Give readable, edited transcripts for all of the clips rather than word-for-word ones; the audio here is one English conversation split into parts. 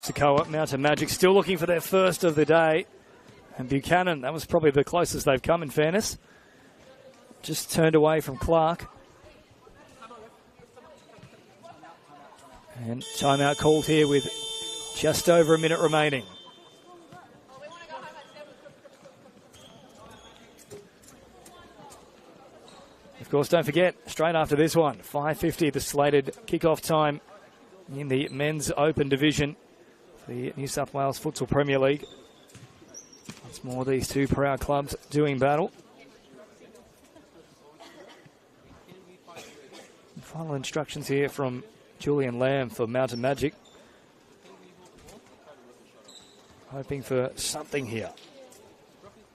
Suburbs Hakoah. Mountain Majik still looking for their first of the day. And Buchanan, that was probably the closest they've come, in fairness. Just turned away from Clark. And timeout called here with just over a minute remaining. Of course, don't forget, straight after this one, 5:50, the slated kickoff time in the men's open division for the New South Wales Futsal Premier League. Once more, these two proud clubs doing battle. Final instructions here from Julian Lamb for Mountain Majik. Hoping for something here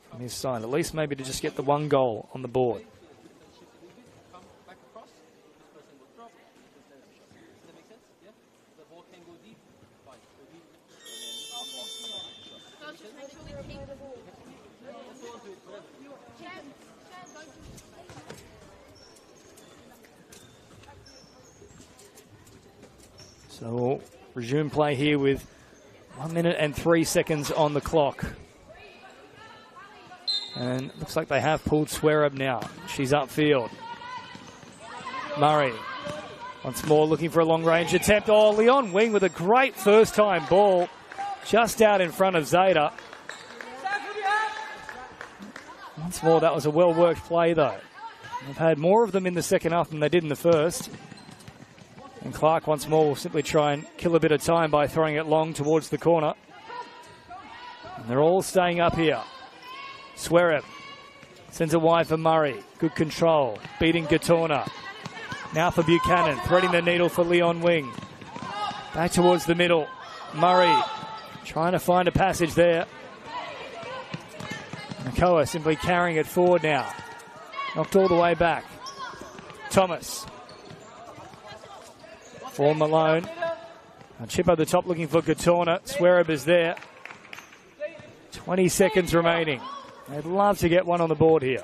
from his side, at least maybe to just get the one goal on the board. So we'll resume play here with 1 minute and 3 seconds on the clock. And it looks like they have pulled Swearup now. She's upfield. Murray once more looking for a long-range attempt. Oh, Leon Wing with a great first-time ball just out in front of Zeta. Once more, that was a well-worked play, though. They've had more of them in the second half than they did in the first. And Clark once more will simply try and kill a bit of time by throwing it long towards the corner. And they're all staying up here. Swearup sends it wide for Murray. Good control. Beating Gatorna. Now for Buchanan. Threading the needle for Leon Wing. Back towards the middle. Murray trying to find a passage there. Hakoah simply carrying it forward now. Knocked all the way back. Thomas. For Malone. A chip over the top looking for Gatorna. Swearup is there. 20 seconds remaining. They'd love to get one on the board here.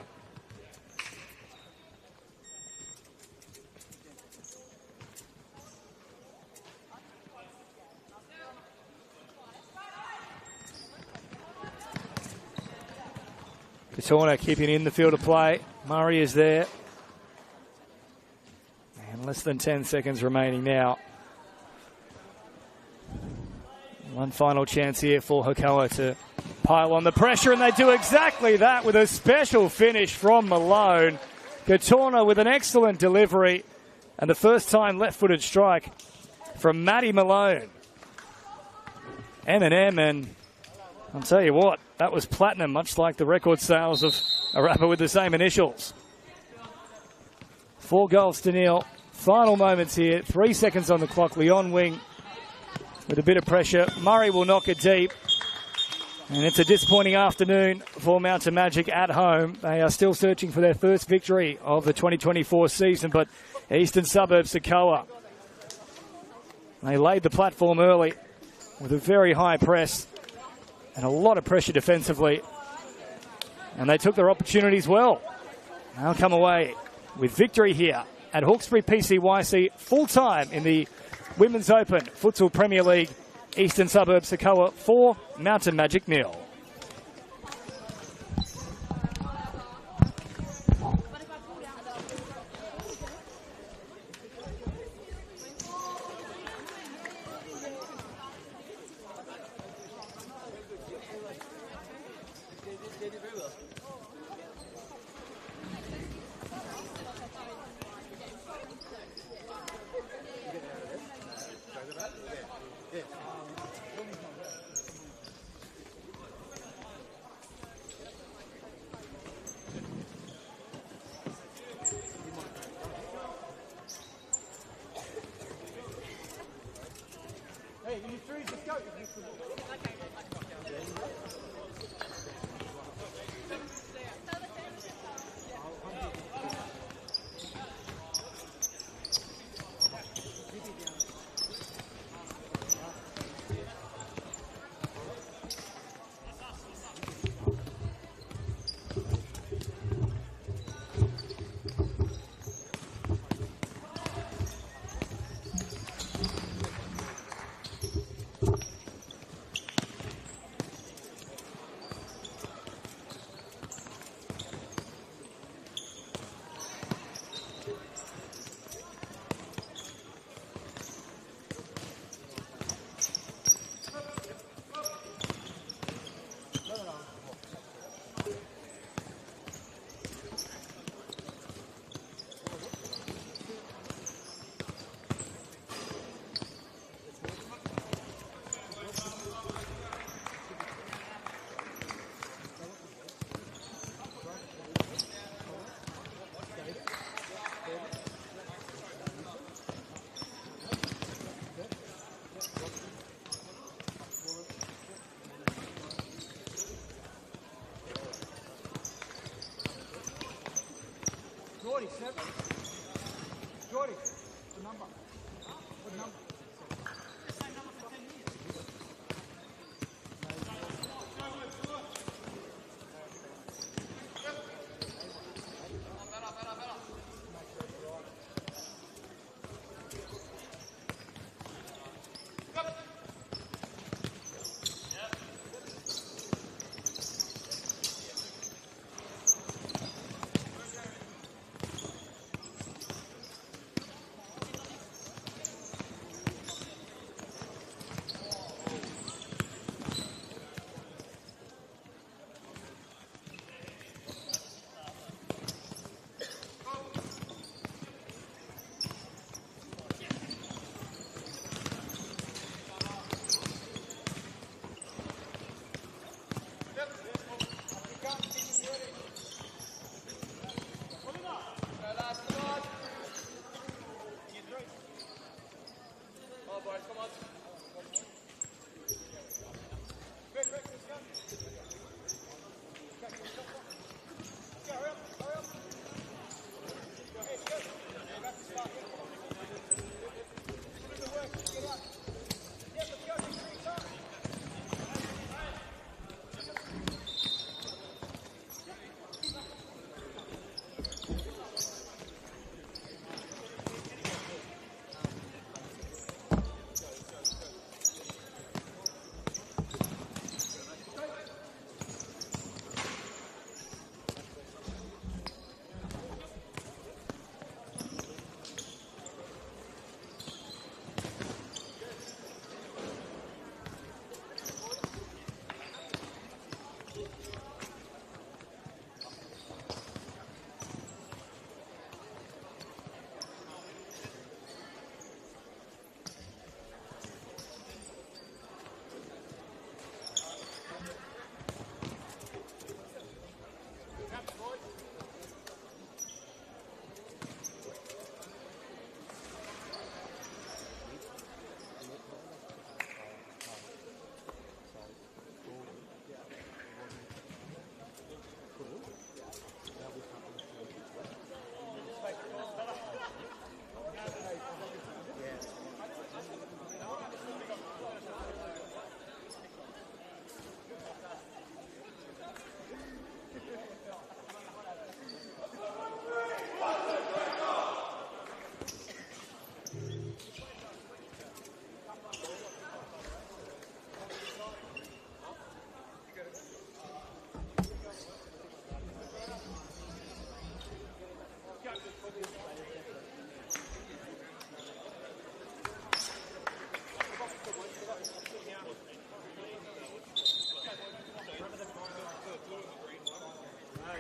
Gatorna keeping in the field of play. Murray is there. And less than 10 seconds remaining now. One final chance here for Hakoah to pile on the pressure, and they do exactly that with a special finish from Malone. Gatorna with an excellent delivery, and the first time left-footed strike from Matty Malone. M&M, and I'll tell you what, that was platinum, much like the record sales of a rapper with the same initials. 4 goals to nil. Final moments here. 3 seconds on the clock. Leon Wing with a bit of pressure. Murray will knock it deep. And it's a disappointing afternoon for Mountain Majik at home. They are still searching for their first victory of the 2024 season, but Eastern Suburbs Hakoah, they laid the platform early with a very high press and a lot of pressure defensively. And they took their opportunities well. They'll come away with victory here at Hawkesbury PCYC, full-time in the Women's Open Futsal Premier League. Eastern Suburbs Hakoah 4, Mountain Majik 0.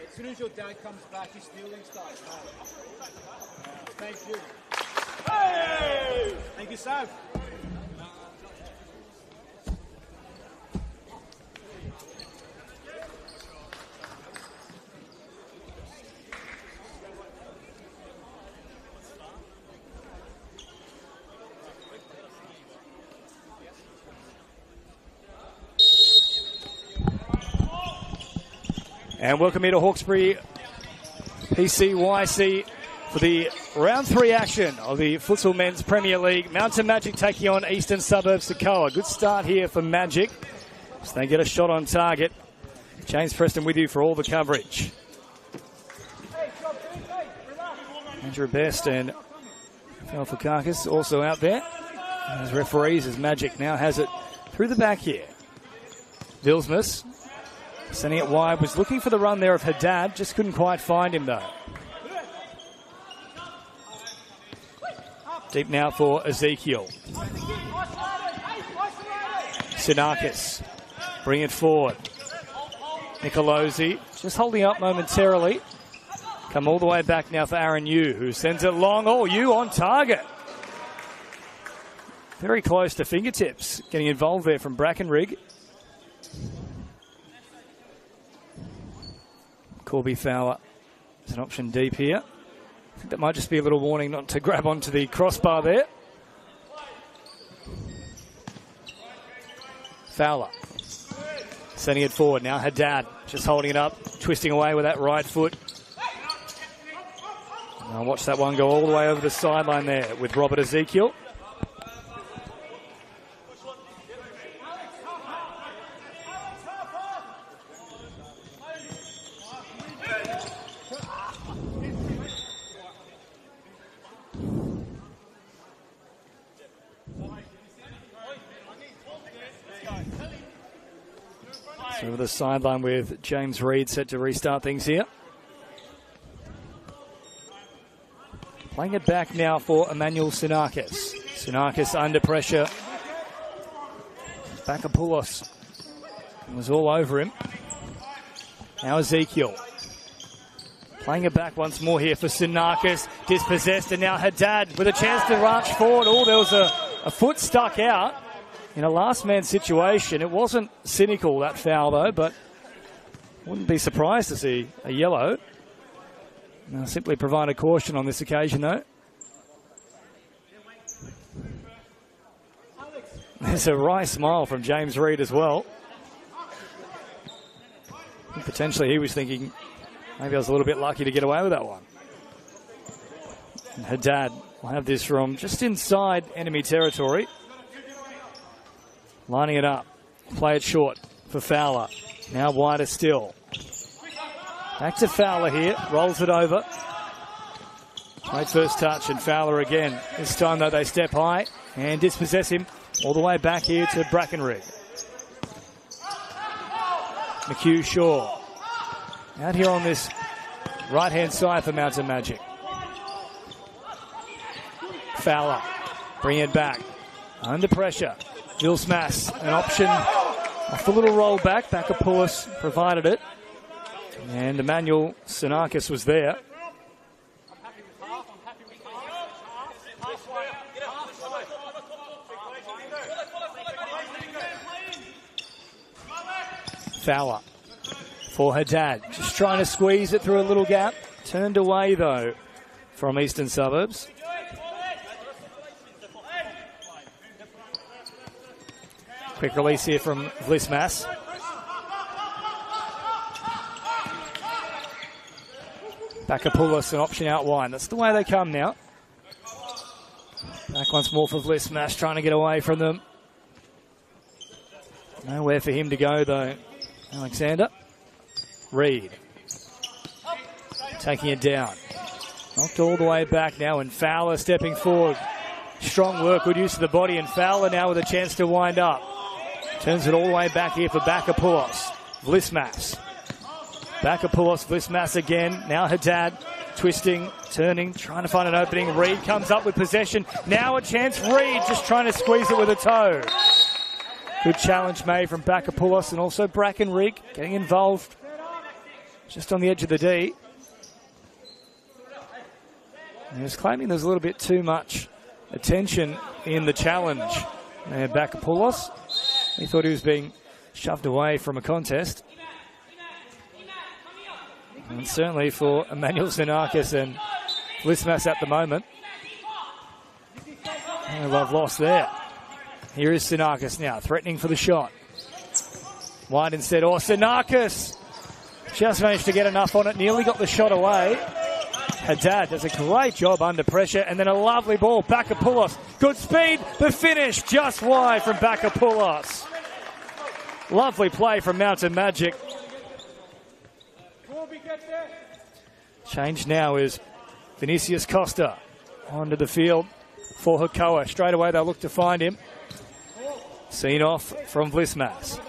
As soon as your dad comes back, his stealing starts. Thank you. Hey! Thank you, Sav. And welcome here to Hawkesbury PCYC for the round 3 action of the Futsal Men's Premier League. Mountain Majik taking on Eastern Suburbs Hakoah. Good start here for Majik as they get a shot on target. James Preston with you for all the coverage. Andrew Best and Phil Fakakis also out there as referees as Majik now has it through the back here. Vilsmus sending it wide, was looking for the run there of Haddad, just couldn't quite find him though. Deep now for Ezekiel. Sinakis, bring it forward. Nicolosi just holding up momentarily. Come all the way back now for Aaron Yu, who sends it long. Oh, Yu on target. Very close to fingertips. Getting involved there from Brackenrig. Corby Fowler is an option deep here. I think that might just be a little warning not to grab onto the crossbar there. Fowler sending it forward. Now Haddad just holding it up, twisting away with that right foot. I'll watch that one go all the way over the sideline there with Robert Ezekiel. So over the sideline with James Reed set to restart things here. Playing it back now for Emmanuel Sinakis. Sinakis under pressure. Bakapoulos was all over him. Now Ezekiel. Playing it back once more here for Sinakis. Dispossessed, and now Haddad with a chance to rush forward. Oh, there was a foot stuck out in a last man situation. It wasn't cynical, that foul though, but wouldn't be surprised to see a yellow. Now simply provide a caution on this occasion though. There's a wry smile from James Reed as well. Potentially he was thinking, maybe I was a little bit lucky to get away with that one. And Haddad will have this from just inside enemy territory. Lining it up. Play it short for Fowler. Now wider still. Back to Fowler here. Rolls it over. Great first touch, and Fowler again. This time though they step high and dispossess him all the way back here to Brackenridge. McHugh Shaw. Out here on this right-hand side for Mountain Magic. Fowler. Bring it back. Under pressure. Vilsmas, an option off the little roll back. Bakapoulos provided it. And Emmanuel Sinakis was there. Fowler for Haddad. Just trying to squeeze it through a little gap. Turned away, though, from Eastern Suburbs. Quick release here from Vlismas. Bakapoulos, an option out wide. That's the way they come now. Back once more for Vlismas, trying to get away from them. Nowhere for him to go, though. Alexander. Reed. Taking it down. Knocked all the way back now, and Fowler stepping forward. Strong work, good use of the body, and Fowler now with a chance to wind up. Turns it all the way back here for Bakapoulos. Vlismas. Bakapoulos, Vlismas again. Now Haddad twisting, turning, trying to find an opening. Reed comes up with possession. Now a chance. Reed just trying to squeeze it with a toe. Good challenge made from Bakapoulos, and also Brackenridge getting involved just on the edge of the D. He was claiming there's a little bit too much attention in the challenge. And Bakapoulos, he thought he was being shoved away from a contest. And certainly for Emmanuel Sinakis and Vlismas at the moment. No love lost there. Here is Sinakis now, threatening for the shot. Wide instead, or Sinakis just managed to get enough on it, nearly got the shot away. Haddad does a great job under pressure, and then a lovely ball. Bakapoulos, good speed, the finish just wide from Bakapoulos. Lovely play from Mountain Magic. Change now is Vinicius Costa onto the field for Hakoah. Straight away they'll look to find him. Seen off from Vlismas.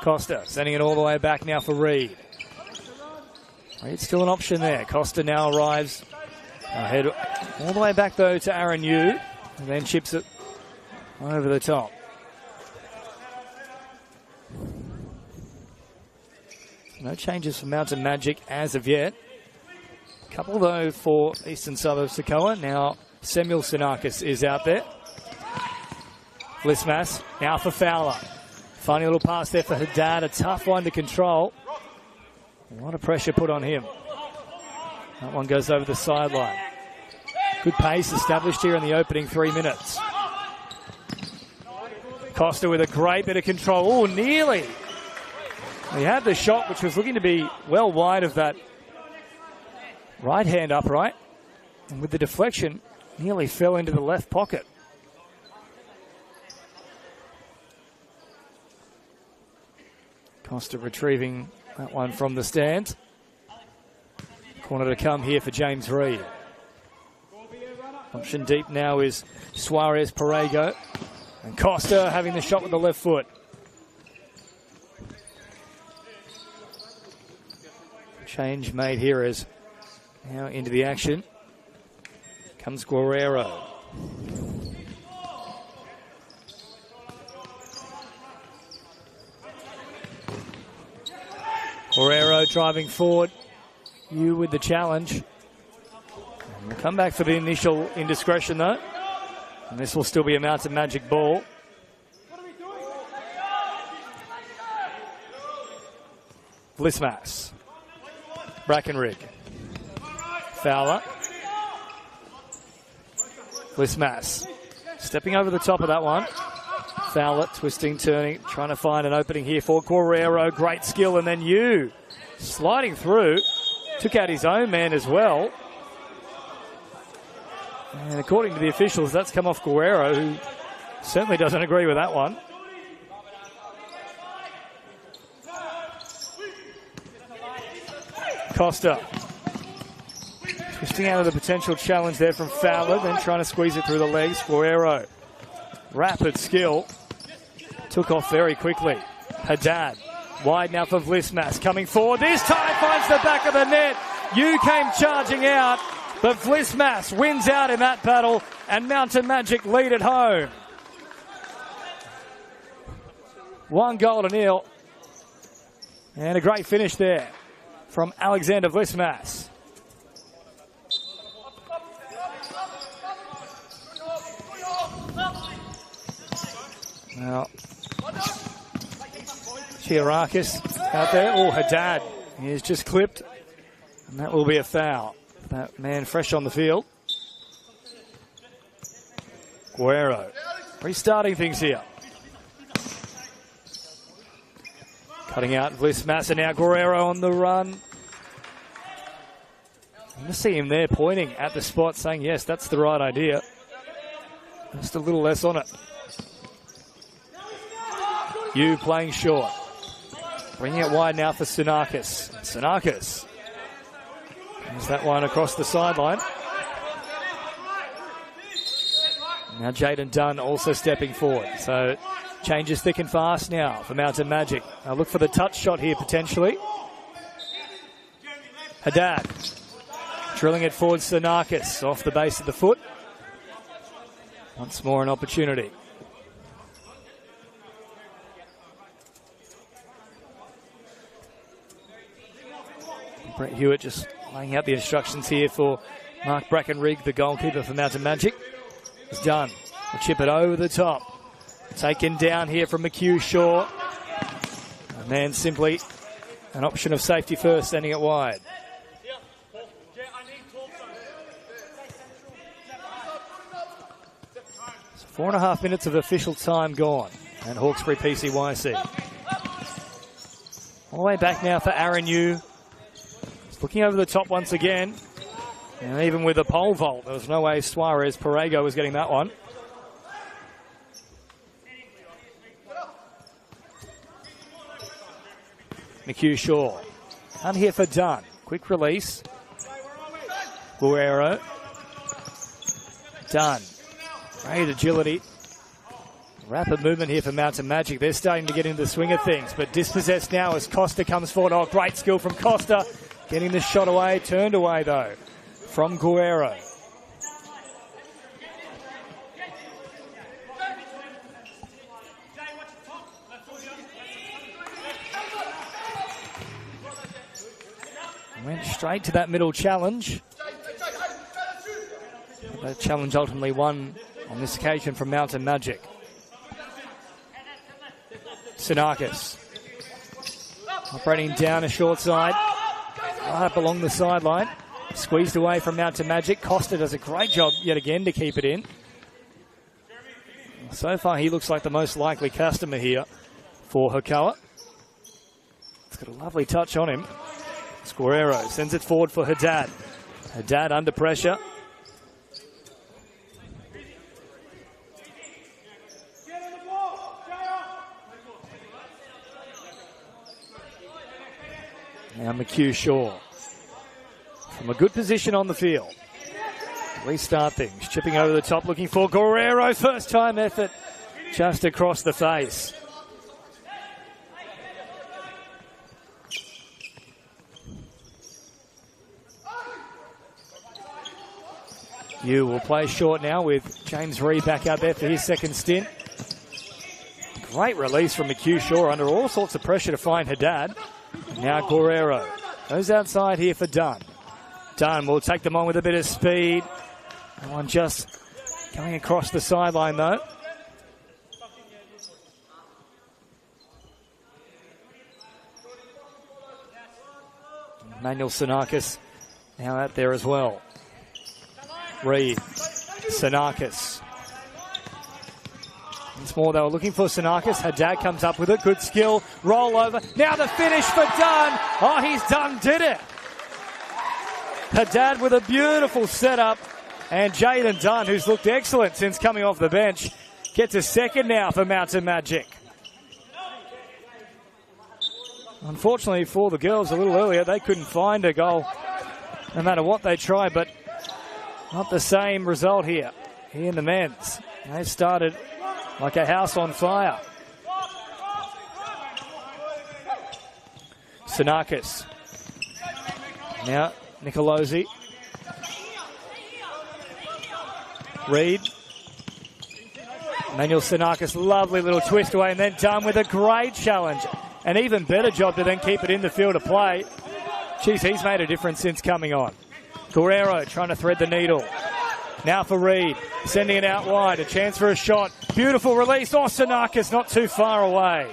Costa sending it all the way back now for Reed. Reed's still an option there. Costa now arrives. Head all the way back though to Aaron Yu, and then chips it over the top. No changes for Mountain Magic as of yet. Couple though for Eastern Suburbs Hakoah. Now Samuel Sinakis is out there. Vlismas now for Fowler. Funny little pass there for Haddad. A tough one to control. A lot of pressure put on him. That one goes over the sideline. Good pace established here in the opening 3 minutes. Costa with a great bit of control. Oh, nearly. He had the shot, which was looking to be well wide of that right hand upright. And with the deflection, nearly fell into the left pocket. Costa retrieving that one from the stand. Corner to come here for James Reid. Option deep now is Suarez Perego. And Costa having the shot with the left foot. Change made here as now into the action comes Guerrero. Guerrero driving forward. You with the challenge. And we'll come back for the initial indiscretion though. And this will still be a Mountain Magic ball. Vlismas. Brackenrig. Fowler. Vlismas. Stepping over the top of that one. Fowler twisting, turning, trying to find an opening here for Guerrero. Great skill, and then you sliding through. Took out his own man as well. And according to the officials, that's come off Guerrero, who certainly doesn't agree with that one. Costa. Twisting out of the potential challenge there from Fowler, then trying to squeeze it through the legs. Guerrero. Rapid skill. Took off very quickly. Haddad. Wide now for Vlismas. Coming forward. This time finds the back of the net. You came charging out. But Vlismas wins out in that battle. And Mountain Magic lead at home. 1-0. And a great finish there from Alexander Vlismas. Now, Chiarakis out there. Oh, Haddad. He is just clipped. And that will be a foul. That man fresh on the field. Guerrero. Restarting things here. Cutting out Vlismas, and now Guerrero on the run. I'm going to see him there pointing at the spot saying, yes, that's the right idea. Just a little less on it. You playing short. Bringing it wide now for Sinakis. Sinakis. There's that one across the sideline. Now Jaden Dunn also stepping forward. So changes thick and fast now for Mountain Magic. Now look for the touch shot here potentially. Haddad. Drilling it forward, Sinakis off the base of the foot. Once more an opportunity. Brett Hewitt just laying out the instructions here for Mark Brackenrig, the goalkeeper for Mountain Magic. It's done. We'll chip it over the top. Taken down here from McHugh Shaw. And then simply an option of safety first, sending it wide. So 4.5 minutes of official time gone. And Hawkesbury PCYC. All the way back now for Aaron Yu. Looking over the top once again. And even with a pole vault, there was no way Suarez Perego was getting that one. McHugh Shaw. Out here for Dunn. Quick release. Guerrero. Dunn. Great agility. Rapid movement here for Mountain Magic. They're starting to get into the swing of things. But dispossessed now as Costa comes forward. Oh, great skill from Costa. Getting the shot away, turned away though, from Guerrero. Went straight to that middle challenge. That challenge ultimately won on this occasion from Mountain Magic. Sinakis. Operating down a short side. Right up along the sideline. Squeezed away from Mountain Majik. Costa does a great job yet again to keep it in. So far, he looks like the most likely customer here for Hakoah. It's got a lovely touch on him. Guerrero sends it forward for Haddad. Haddad under pressure. Now McHugh Shaw from a good position on the field. Restart things. Chipping over the top, looking for Guerrero. First time effort just across the face. You will play short now with James Reed back out there for his second stint. Great release from McHugh Shaw under all sorts of pressure to find Haddad. Now Guerrero goes outside here for Dunn. Dunn will take them on with a bit of speed. That one just going across the sideline though. Manuel Sinakis now out there as well. Reed, Sinakis. Once more, they were looking for Sinakis. Haddad comes up with it. Good skill. Roll over. Now the finish for Dunn. Oh, he's done, did it. Haddad with a beautiful setup. And Jaden Dunn, who's looked excellent since coming off the bench, gets a second now for Mountain Majik. Unfortunately for the girls a little earlier, they couldn't find a goal no matter what they tried, but not the same result here in the men's. They started like a house on fire. Sinakis. Now Nicolosi. Reed. Manuel Sinakis, lovely little twist away, and then Dunn with a great challenge. An even better job to then keep it in the field of play. Geez, he's made a difference since coming on. Guerrero trying to thread the needle. Now for Reed, sending it out wide. A chance for a shot. Beautiful release. Oh, Sinakis not too far away.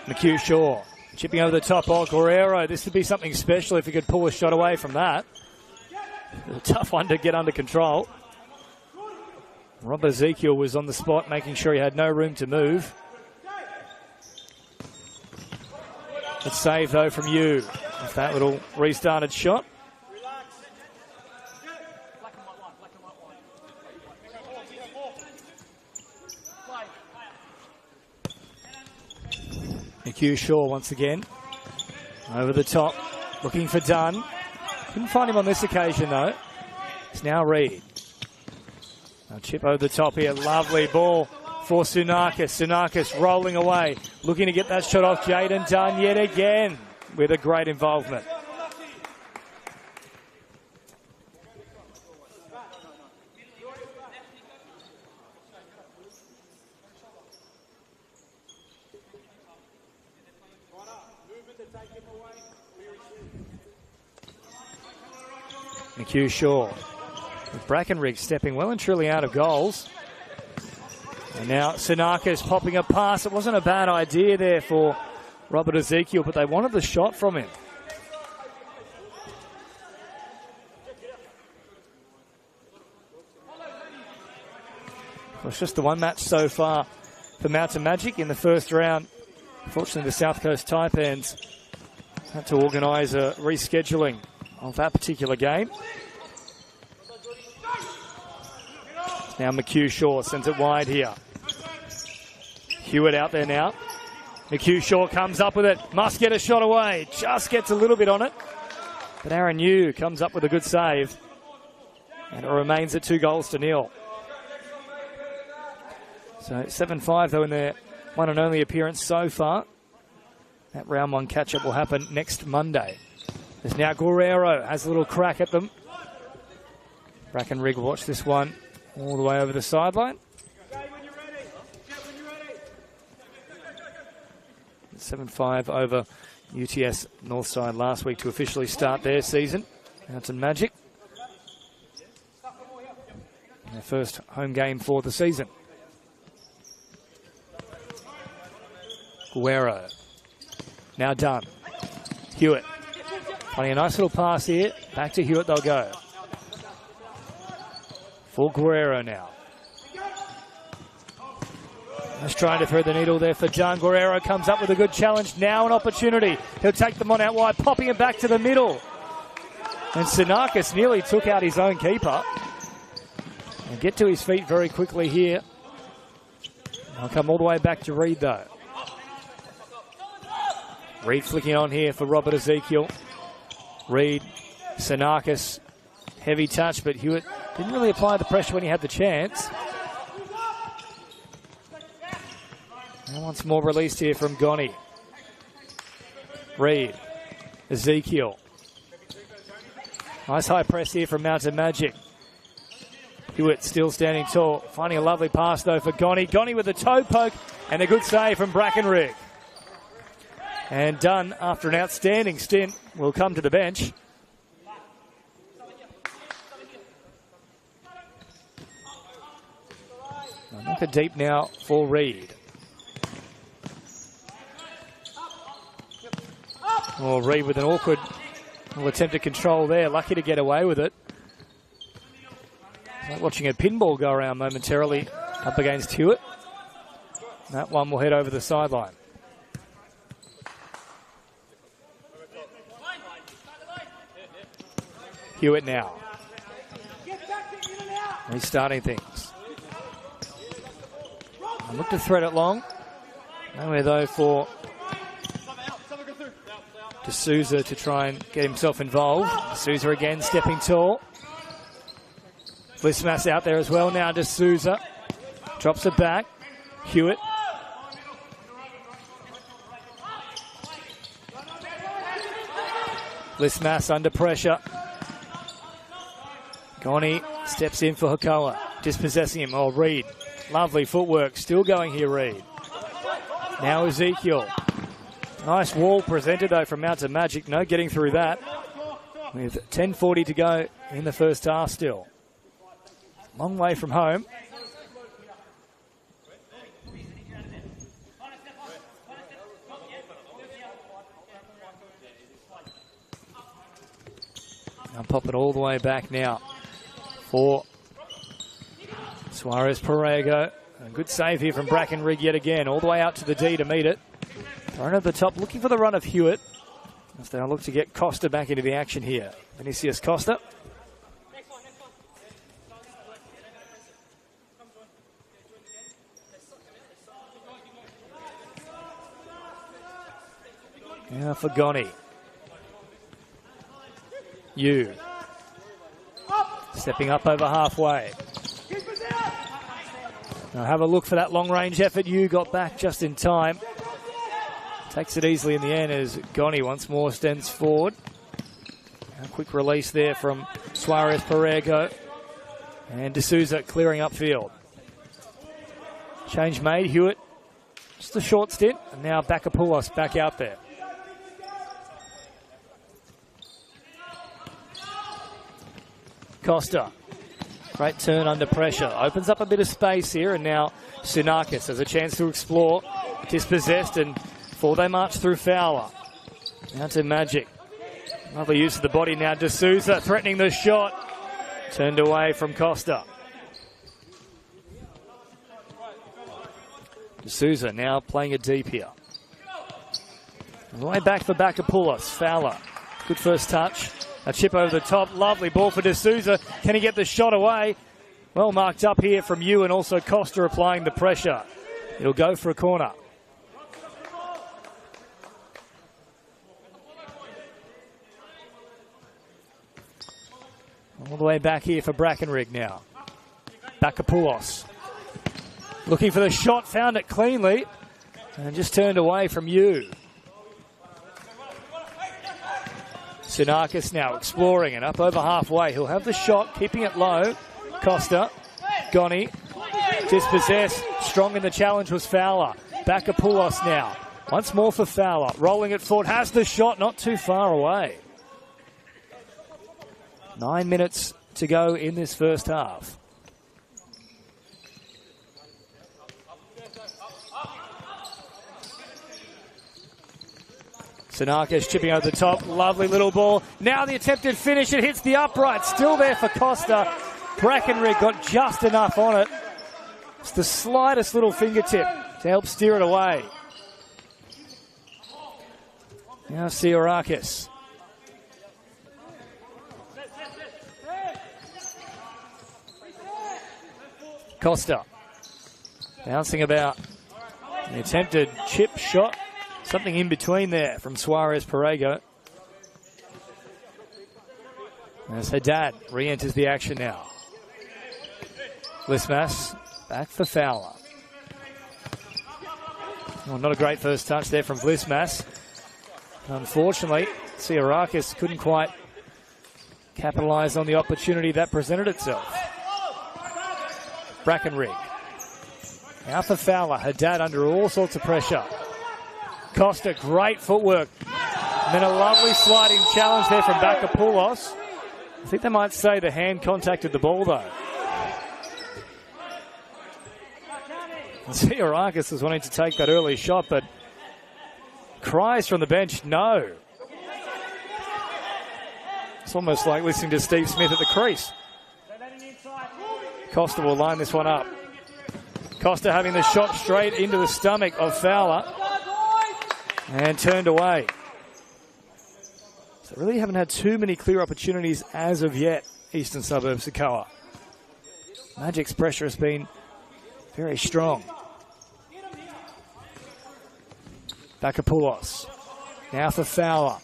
McHugh Shaw chipping over the top. Oh, Guerrero. This would be something special if he could pull a shot away from that. A tough one to get under control. Rob Ezekiel was on the spot, making sure he had no room to move. Good save, though, from you. With that little restarted shot. McHugh Shaw once again. Over the top, looking for Dunn. Couldn't find him on this occasion, though. It's now Reed. Now chip over the top here. Lovely ball for Sinakis. Sinakis rolling away. Looking to get that shot off. Jaden Dunn yet again with a great involvement. McHugh Shaw. With Brackenridge stepping well and truly out of goals. And now Sinakis popping a pass. It wasn't a bad idea there for Robert Ezekiel, but they wanted the shot from him. Well, it's just the one match so far for Mountain Majik in the first round. Unfortunately, the South Coast Taipans had to organise a rescheduling of that particular game. Now McHugh Shaw sends it wide here. Hewitt out there now. McHugh Shaw comes up with it. Must get a shot away. Just gets a little bit on it. But Aaron Yu comes up with a good save. And it remains at 2-0. So 7-5 though in their one and only appearance so far. That round one catch-up will happen next Monday. There's now Guerrero has a little crack at them. Brackenridge will watch this one all the way over the sideline. 7-5 over UTS Northside last week to officially start their season. Mountain Majik. Their first home game for the season. Guerrero. Now done. Hewitt. Playing a nice little pass here. Back to Hewitt they'll go. For Guerrero now. Just trying to thread the needle there for John. Guerrero comes up with a good challenge. Now an opportunity. He'll take them on out wide, popping it back to the middle. And Sinakis nearly took out his own keeper. And get to his feet very quickly here. I'll come all the way back to Reed though. Reed flicking on here for Robert Ezekiel. Reed, Sinakis, heavy touch, but Hewitt didn't really apply the pressure when he had the chance. And once more released here from Goni. Reed, Ezekiel. Nice high press here from Mountain Majik. Hewitt still standing tall, finding a lovely pass though for Goni. Goni with a toe poke and a good save from Brackenrigg. And Dunn, after an outstanding stint, will come to the bench. Knock it deep now for Reed. Oh, Reed with an awkward little attempt at control there. Lucky to get away with it. Like watching a pinball go around momentarily up against Hewitt. That one will head over the sideline. Hewitt now. He's starting things. I look to thread it long. Nowhere though for D'Souza to try and get himself involved. D'Souza again stepping tall. Lismas out there as well now. D'Souza drops it back. Hewitt. Lismas under pressure. Goni steps in for Hakoah. Dispossessing him. Oh, Reed. Lovely footwork. Still going here, Reed. Now Ezekiel. Nice wall presented though from Mountain Majik. No getting through that. With 10:40 to go in the first half still. Long way from home. I'll pop it all the way back now for Suarez Perego. A good save here from Brackenrigg yet again. All the way out to the D to meet it. Thrown at the top, looking for the run of Hewitt. As they'll look to get Costa back into the action here. Vinicius Costa. Now for Goni. Yu. Stepping up over halfway. Now have a look for that long-range effort. Yu got back just in time. Takes it easily in the end as Goni once more stands forward. A quick release there from Suarez Perego. And D'Souza clearing upfield. Change made. Hewitt. Just a short stint. And now Bakapoulos back out there. Costa. Great turn under pressure. Opens up a bit of space here. And now Sinakis has a chance to explore. Dispossessed and before they march through Fowler. Now to Majik. Lovely use of the body now. D'Souza threatening the shot. Turned away from Costa. D'Souza now playing it deep here. All the way back for Bakapoulos. Fowler. Good first touch. A chip over the top. Lovely ball for D'Souza. Can he get the shot away? Well marked up here from you and also Costa applying the pressure. It'll go for a corner. All the way back here for Brackenrigg now. Bakapoulos. Looking for the shot. Found it cleanly. And just turned away from you. Sinakis now exploring and up over halfway. He'll have the shot, keeping it low. Costa, Goni, dispossessed. Strong in the challenge was Fowler. Bakapoulos now. Once more for Fowler. Rolling it forward. Has the shot, not too far away. 9 minutes to go in this first half. Sinakis chipping over the top. Lovely little ball. Now the attempted finish. It hits the upright. Still there for Costa. Brackenrig got just enough on it. It's the slightest little fingertip to help steer it away. Now Siorakis. Costa. Bouncing about. The attempted chip shot. Something in between there from Suarez Perego. As Haddad re-enters the action now. Lismas back for Fowler. Well, not a great first touch there from Lismas. Unfortunately, Siorakis couldn't quite capitalise on the opportunity that presented itself. Brackenrig. Now for Fowler. Haddad under all sorts of pressure. Costa, great footwork. And then a lovely sliding challenge there from Bakapoulos. I think they might say the hand contacted the ball, though. Siorakis was wanting to take that early shot, but cries from the bench, no. It's almost like listening to Steve Smith at the crease. Costa will line this one up. Costa having the shot straight into the stomach of Fowler. And turned away. So really haven't had too many clear opportunities as of yet, Eastern Suburbs Hakoah. Majik's pressure has been very strong. Bakapoulos. Now for Fowler.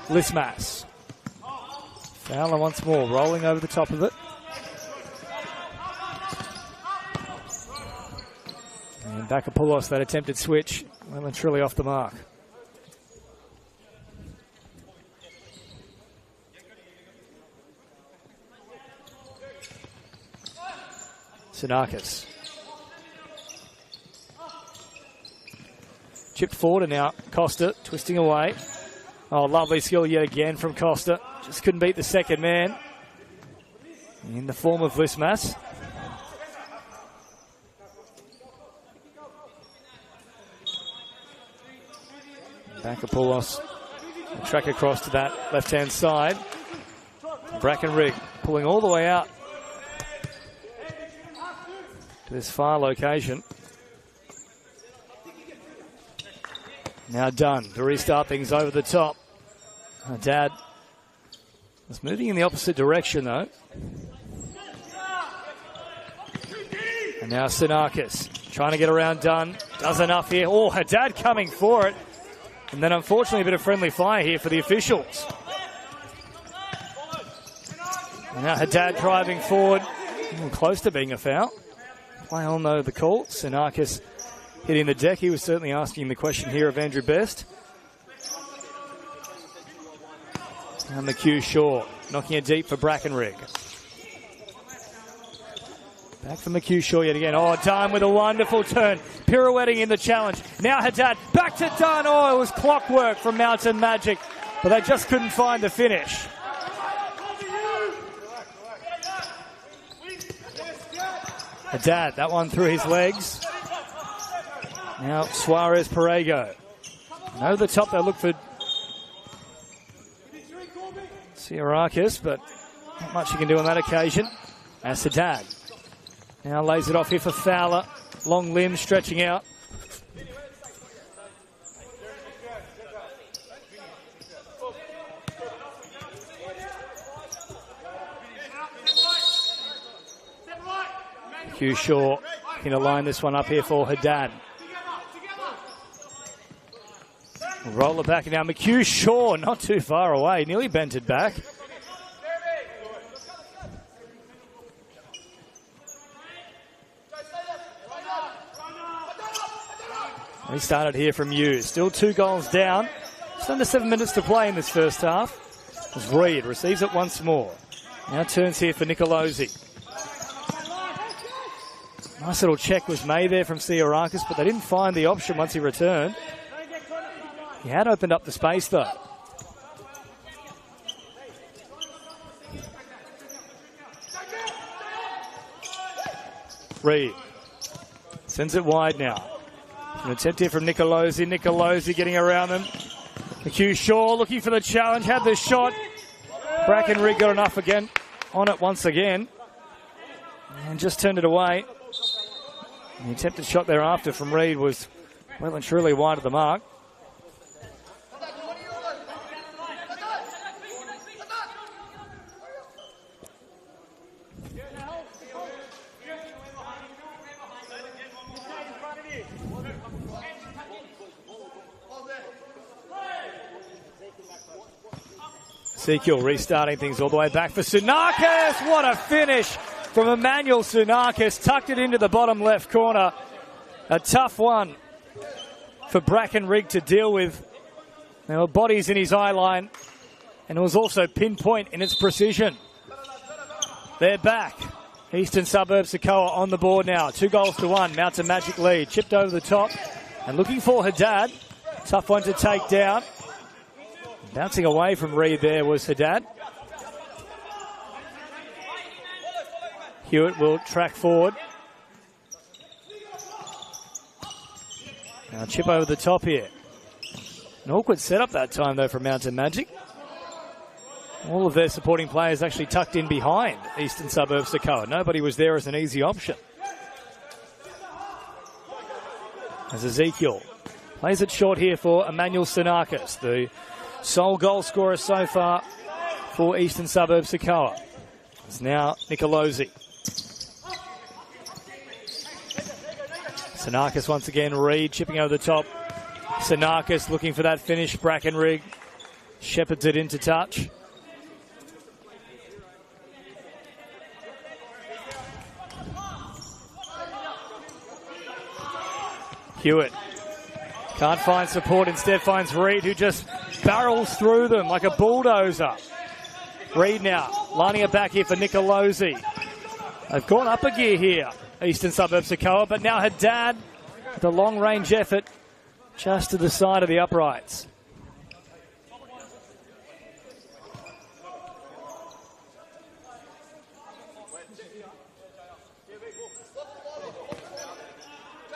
Lismas. Fowler once more, rolling over the top of it. And Bakapoulos, that attempted switch, well and truly off the mark. Sinakis. Chipped forward and now Costa twisting away. Oh, lovely skill yet again from Costa. Just couldn't beat the second man in the form of Lismas. Bakapoulos will track across to that left-hand side. Brackenrig pulling all the way out to this far location. Now Dunn to restart things over the top. Haddad is moving in the opposite direction, though. And now Sinakis trying to get around Dunn. Does enough here. Oh, Haddad coming for it. And then, unfortunately, a bit of friendly fire here for the officials. And now Haddad driving forward. Close to being a foul. Play on, though, the call. Sinakis hitting the deck. He was certainly asking the question here of Andrew Best. And McHugh Shaw knocking it deep for Brackenrig. Back from McHugh Shaw yet again. Oh, Dunn with a wonderful turn. Pirouetting in the challenge. Now Haddad back to Dunn. Oh, it was clockwork from Mountain Majik, but they just couldn't find the finish. Haddad, that one through his legs. Now Suarez Perego. Over the top, they look for Siorakis, but not much you can do on that occasion. As Haddad. Now lays it off here for Fowler. Long limbs stretching out. Hugh Shaw going to line this one up here for Haddad. Roll it back and now McHugh Shaw not too far away. Nearly bent it back. We started here from you. Still 2 goals down. Just under 7 minutes to play in this first half. As Reed receives it once more. Now turns here for Nicolosi. Nice little check was made there from Siorakis, but they didn't find the option once he returned. He had opened up the space though. Reed sends it wide now. An attempt here from Nicolosi. Nicolosi getting around them. McHugh Shaw looking for the challenge, had the shot. Bracken Rigg got enough again, on it once again. And just turned it away. The attempted shot thereafter from Reid was well and truly wide of the mark. Ezekiel restarting things all the way back for Tsunakis. What a finish from Emmanuel Tsunakis. Tucked it into the bottom left corner. A tough one for Bracken Rigg to deal with. There were bodies in his eye line, and it was also pinpoint in its precision. They're back. Eastern Suburbs Hakoah on the board now. 2-1. Mountain Magic lead. Chipped over the top and looking for Haddad. Tough one to take down. Bouncing away from Reid there was Haddad. Hewitt will track forward. Now chip over the top here. An awkward setup that time though for Mountain Magic. All of their supporting players actually tucked in behind Eastern Suburbs Hakoah. Nobody was there as an easy option. As Ezekiel plays it short here for Emmanuel Tsunakis, the sole goal scorer so far for Eastern Suburbs Hakoah. It's now Nicolosi. Tsunakis once again, Reid chipping over the top. Tsunakis looking for that finish. Bracken Rigg shepherds it into touch. Hewitt can't find support, instead finds Reid, who just barrels through them like a bulldozer. Reid now lining it back here for Nicolosi. They've gone up a gear here, Eastern Suburbs Hakoah, but now Haddad, the long-range effort just to the side of the uprights.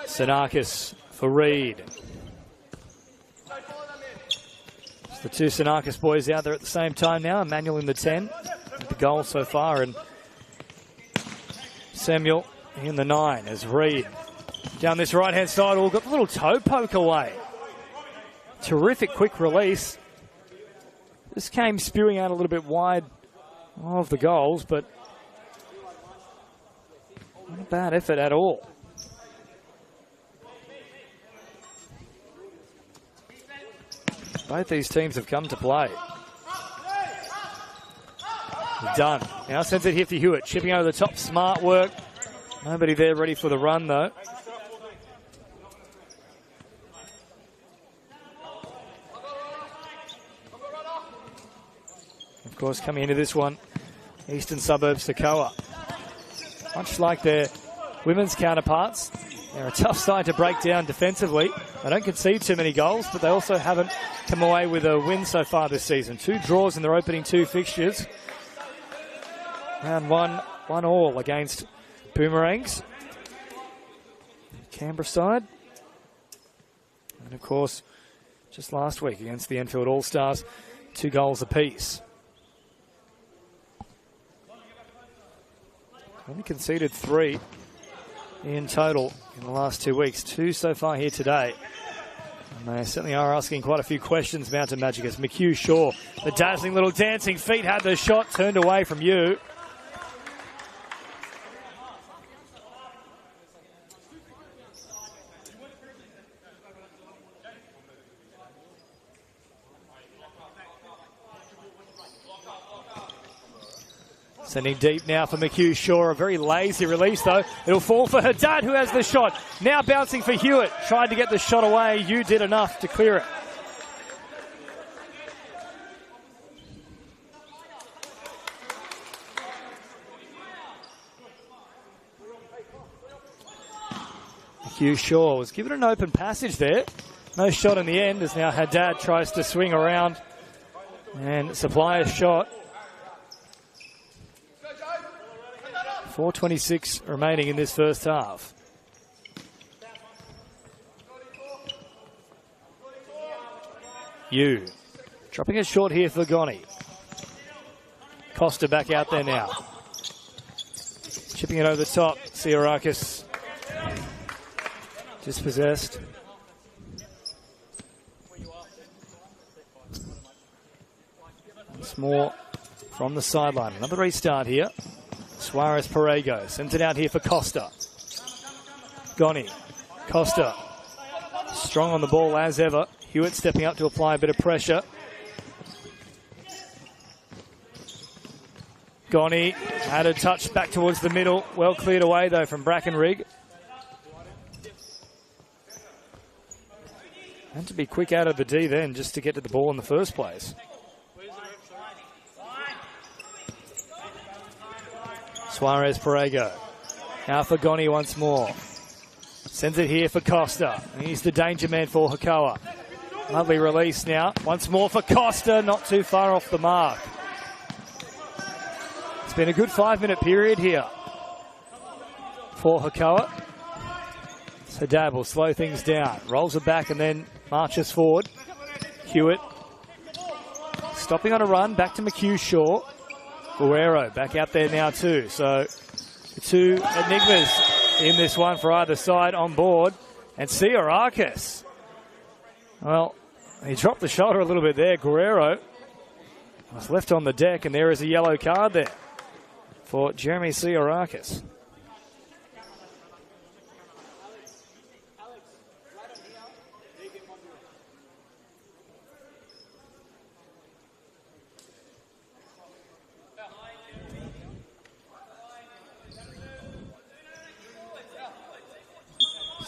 Tsunakis for Reid. It's the two Tsunakis boys out there at the same time now. Emmanuel in the 10 with the goal so far, and Samuel in the 9 as Reid down this right-hand side. All got a little toe poke away. Terrific quick release. This came spewing out a little bit wide of the goals, but not a bad effort at all. Both these teams have come to play. Done. Now sends it here for Hewitt. Chipping over the top. Smart work. Nobody there ready for the run, though. Of course, coming into this one, Eastern Suburbs Hakoah. Much like their women's counterparts, they're a tough side to break down defensively. They don't concede too many goals, but they also haven't come away with a win so far this season. 2 draws in their opening 2 fixtures. Round 1 all against Boomerangs. Canberra side. And of course, just last week against the Enfield All-Stars, 2 goals apiece. Only conceded 3 in total in the last 2 weeks. 2 so far here today. And they certainly are asking quite a few questions, Mountain Magic, as McHugh Shaw, the dazzling little dancing feet, had the shot turned away from you. Sending deep now for McHugh Shaw. A very lazy release, though. It'll fall for Haddad, who has the shot. Now bouncing for Hewitt. Tried to get the shot away. You did enough to clear it. McHugh Shaw was given an open passage there. No shot in the end, as now Haddad tries to swing around and supply a shot. 4:26 remaining in this first half. Yu. Dropping it short here for Goni. Costa back out there now. Chipping it over the top. Siorakis dispossessed. Once more from the sideline. Another restart here. Suarez Perego sends it out here for Costa. Goni. Costa. Strong on the ball as ever. Hewitt stepping up to apply a bit of pressure. Goni had a touch back towards the middle. Well cleared away though from Brackenrig. Had to be quick out of the D then just to get to the ball in the first place. Suarez Perego. Now for Goni once more. Sends it here for Costa. He's the danger man for Hakoah. Lovely release now. Once more for Costa. Not too far off the mark. It's been a good 5-minute period here for Hakoah. So Dab will slow things down. Rolls it back and then marches forward. Hewitt. Stopping on a run. Back to McHugh Shaw. Guerrero back out there now too. So the two enigmas in this one for either side on board. And Siorakis. Well, he dropped the shoulder a little bit there. Guerrero was left on the deck, and there is a yellow card there for Jeremy Siorakis.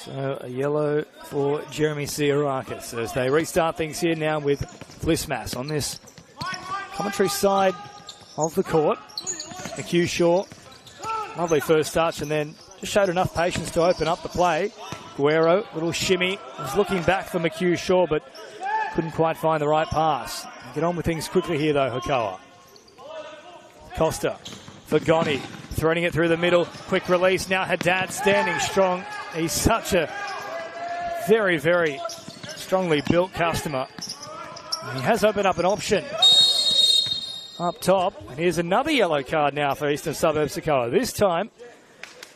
So a yellow for Jeremy Siorakis as they restart things here now with Flismas on this commentary side of the court. McHugh Shaw, lovely first touch and then just showed enough patience to open up the play. Guerrero, little shimmy, was looking back for McHugh Shaw but couldn't quite find the right pass. Get on with things quickly here though, Hakoah. Costa for Goni, threading it through the middle, quick release, now Haddad standing strong. He's such a very, very strongly built customer. He has opened up an option up top. And here's another yellow card now for Eastern Suburbs Hakoah. This time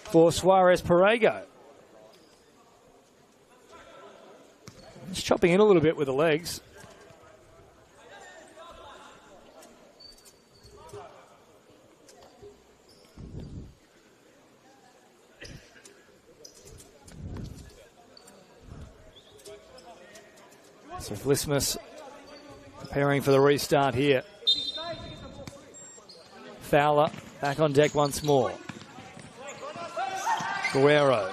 for Suarez Perego. Just chopping in a little bit with the legs. So Flismas preparing for the restart here. Fowler back on deck once more. Guerrero.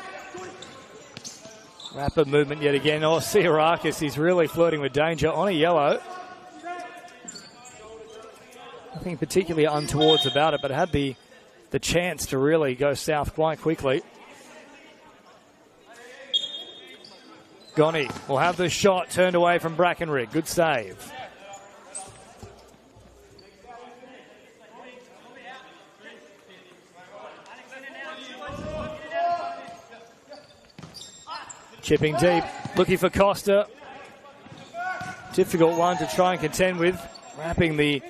Rapid movement yet again. Oh, Siorakis, he's really flirting with danger on a yellow. Nothing particularly untowards about it, but had the chance to really go south quite quickly. Goni will have the shot turned away from Brackenrig. Good save. Chipping deep, looking for Costa. Difficult one to try and contend with. Wrapping the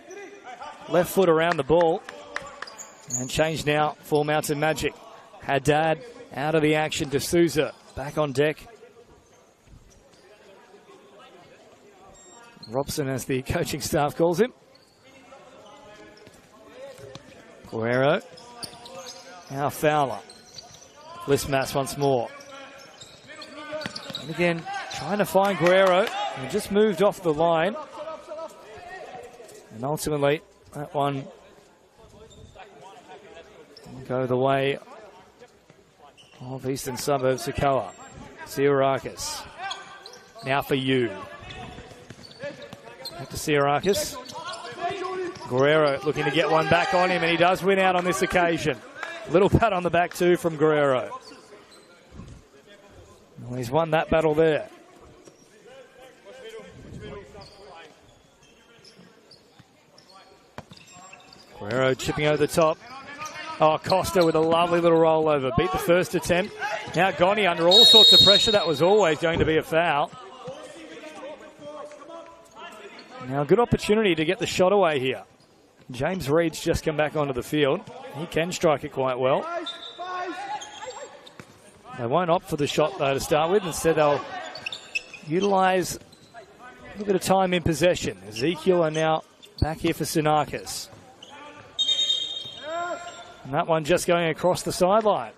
left foot around the ball. And change now for Mountain Majik. Haddad out of the action to Souza. Back on deck. Robson, as the coaching staff calls him. Guerrero. Now Fowler. Flismas once more. And again, trying to find Guerrero. He just moved off the line. And ultimately, that one will go the way of Eastern Suburbs Hakoah. Siorakis. Now for Yu. Back to Siorakis. Guerrero looking to get one back on him, and he does win out on this occasion. Little pat on the back too from Guerrero. Well, he's won that battle there. Guerrero chipping over the top. Oh, Costa with a lovely little rollover. Beat the first attempt. Now Goni under all sorts of pressure. That was always going to be a foul. Now, good opportunity to get the shot away here. James Reed's just come back onto the field. He can strike it quite well. They won't opt for the shot, though, to start with. Instead, they'll utilise a little bit of time in possession. Ezekiel are now back here for Sunakis. And that one just going across the sideline.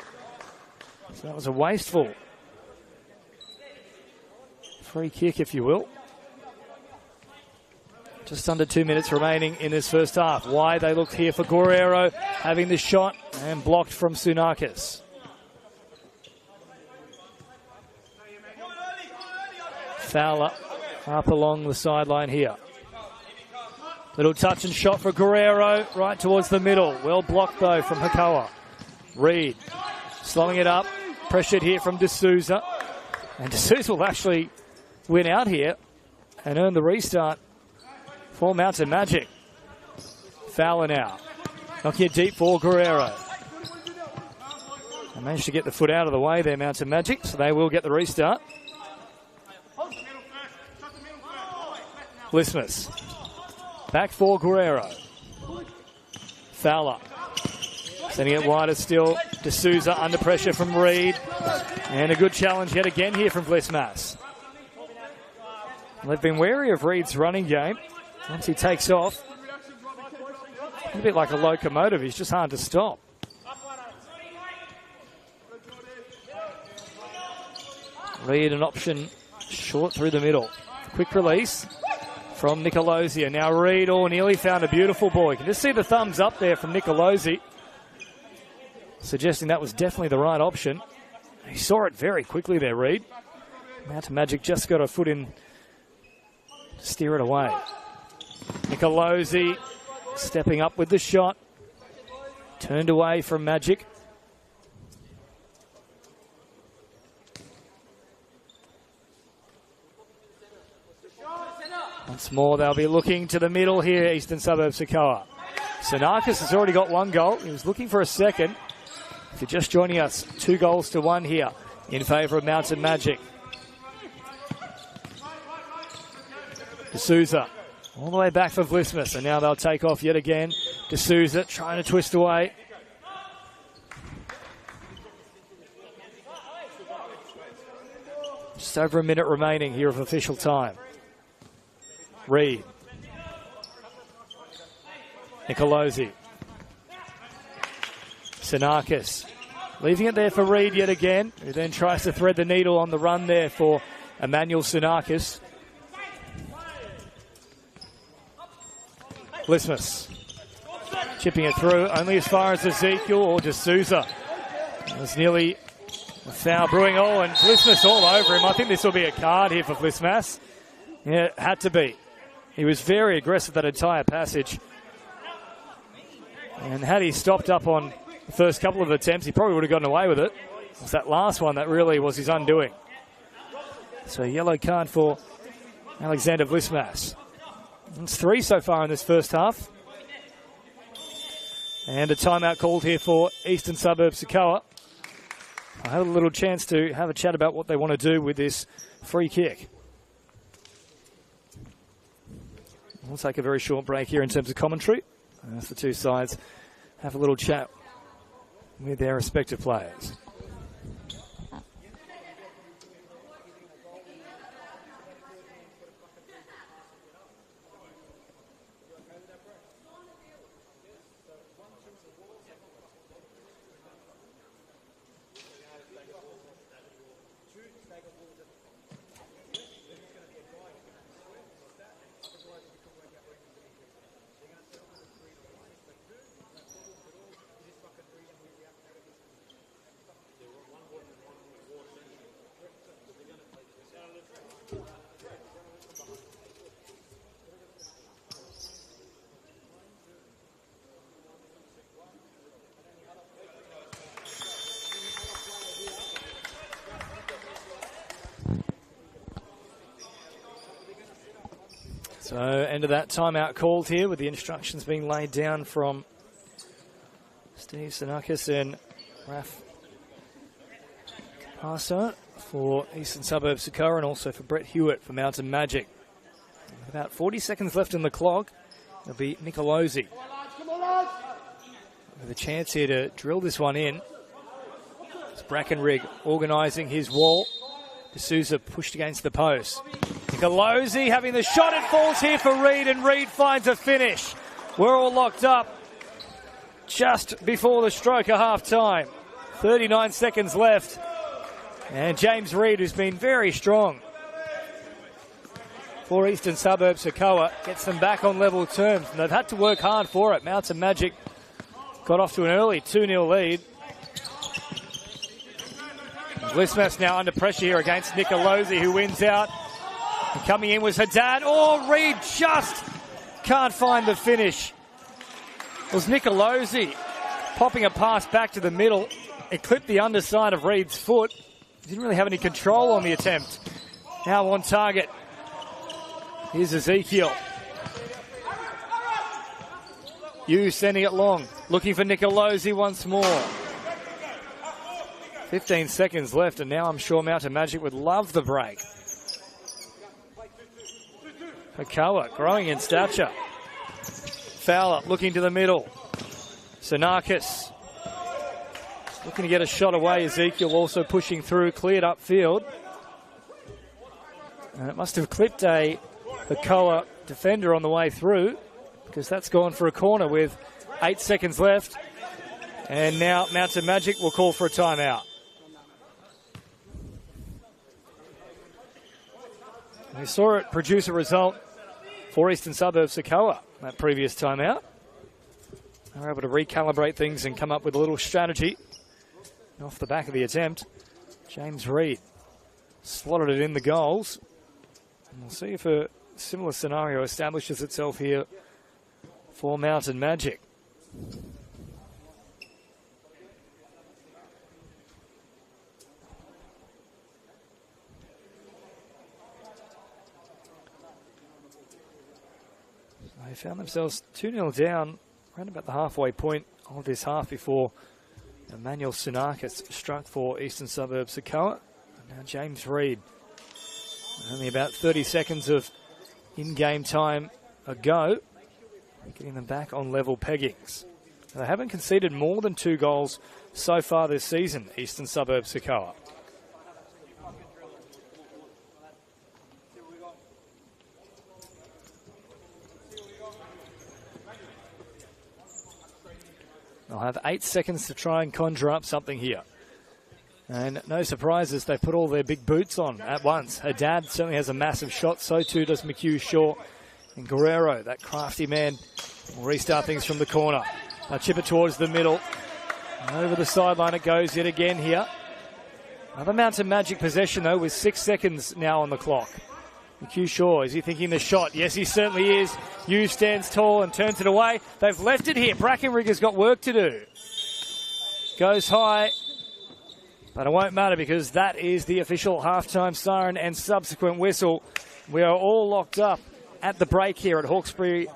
So that was a wasteful free kick, if you will. Just under 2 minutes remaining in this first half. Why they look here for Guerrero having the shot and blocked from Sunakis. Fowler up along the sideline here. Little touch and shot for Guerrero right towards the middle. Well blocked though from Hakoah. Reed slowing it up. Pressured here from D'Souza. And D'Souza will actually win out here and earn the restart for Mountain Majik. Fowler now. Knocking it deep for Guerrero. They managed to get the foot out of the way there, Mountain Majik, so they will get the restart. Lismus. Back for Guerrero. Fowler. Sending it wider still. D'Souza under pressure from Reed. And a good challenge yet again here from Vlismas. They've been wary of Reed's running game. Once he takes off, a bit like a locomotive, he's just hard to stop. Reed an option short through the middle. Quick release from Nicolosi. Now Reed nearly found a beautiful ball. You can just see the thumbs up there from Nicolosi, suggesting that was definitely the right option. He saw it very quickly there, Reed. Mountain Majik just got a foot in to steer it away. Nicolosi stepping up with the shot. Turned away from Majik. Once more, they'll be looking to the middle here, Eastern Suburbs Hakoah. Sunakis has already got one goal. He was looking for a second. If you're just joining us, 2-1 here in favour of Mountain Majik. D'Souza all the way back for Vlismas, and now they'll take off yet again. D'Souza trying to twist away. Just over a minute remaining here of official time. Reed. Nicolosi. Sunakis. Leaving it there for Reed yet again, who then tries to thread the needle on the run there for Emmanuel Sunakis. Vlismas. Chipping it through only as far as Ezekiel or D'Souza. There's nearly a foul brewing. And Vlismas all over him. I think this will be a card here for Vlismas. Yeah, it had to be. He was very aggressive that entire passage. And had he stopped up on the first couple of attempts, he probably would have gotten away with it. It was that last one that really was his undoing. So a yellow card for Alexander Vlismas. It's 3 so far in this first half. And a timeout called here for Eastern Suburbs Hakoah. I have a little chance to have a chat about what they want to do with this free kick. We'll take a very short break here in terms of commentary as the two sides have a little chat with their respective players. So, end of that timeout called here with the instructions being laid down from Steve Sunakis and Raf Kapasa for Eastern Suburbs Hakoah and also for Brett Hewitt for Mountain Majik. About 40 seconds left in the clock. It'll be Nicolosi with a chance here to drill this one in. It's Brackenrig organising his wall. D'Souza pushed against the post. Nicolosi having the shot. It falls here for Reid, and Reid finds a finish. We're all locked up just before the stroke of half-time. 39 seconds left. And James Reid, who's been very strong for Eastern Suburbs Hakoah, gets them back on level terms. And they've had to work hard for it. Mountain Majik got off to an early 2-0 lead. Lismas now under pressure here against Nicolosi, who wins out. And coming in was Haddad. Oh, Reid just can't find the finish. It was Nicolosi popping a pass back to the middle. It clipped the underside of Reid's foot. He didn't really have any control on the attempt. Now on target. Here's Ezekiel. Hughes sending it long. Looking for Nicolosi once more. 15 seconds left, and now I'm sure Mountain Majik would love the break. Hakoah growing in stature. Fowler looking to the middle. Sinakis looking to get a shot away. Ezekiel also pushing through, cleared upfield. And it must have clipped a Hakoah defender on the way through, because that's gone for a corner with 8 seconds left. And now Mountain Majik will call for a timeout. We saw it produce a result for Eastern Suburbs Hakoah that previous timeout. They were able to recalibrate things and come up with a little strategy. And off the back of the attempt, James Reid slotted it in the goals. And we'll see if a similar scenario establishes itself here for Mountain Majik. They found themselves 2-0 down around about the halfway point of this half before Emmanuel Sinakis struck for Eastern Suburbs Hakoah. And now James Reid. Only about 30 seconds of in-game time ago, getting them back on level peggings. They haven't conceded more than 2 goals so far this season, Eastern Suburbs Hakoah. They'll have 8 seconds to try and conjure up something here. And no surprises, they put all their big boots on at once. Haddad certainly has a massive shot, so too does McHugh Shaw. And Guerrero, that crafty man, will restart things from the corner. They'll chip it towards the middle. And over the sideline it goes yet again here. Another Mountain Majik possession though, with 6 seconds now on the clock. McHugh Shaw, is he thinking the shot? Yes, he certainly is. Hughes stands tall and turns it away. They've left it here. Brackenrig has got work to do. Goes high, but it won't matter because that is the official halftime siren and subsequent whistle. We are all locked up at the break here at Hawkesbury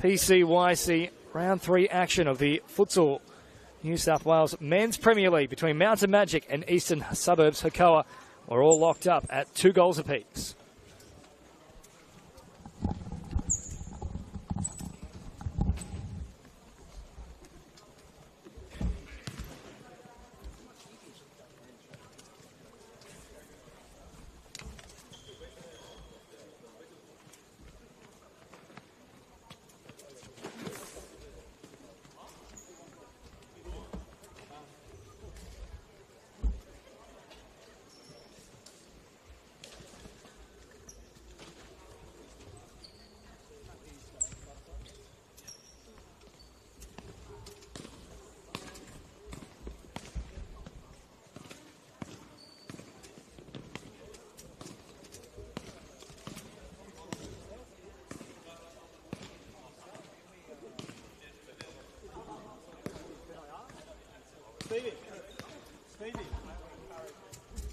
PCYC. Round 3 action of the Futsal New South Wales Men's Premier League between Mountain Majik and Eastern Suburbs Hakoah. We're all locked up at 2 goals apiece.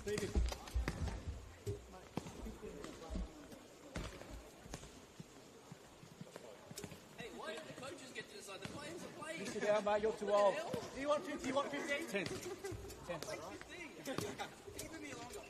Stevie. Hey, why don't the coaches get to decide? The players are playing. Sit down, mate. You're too old. Do you want 50? You want 15? 10. 10. Like 15. Even me longer.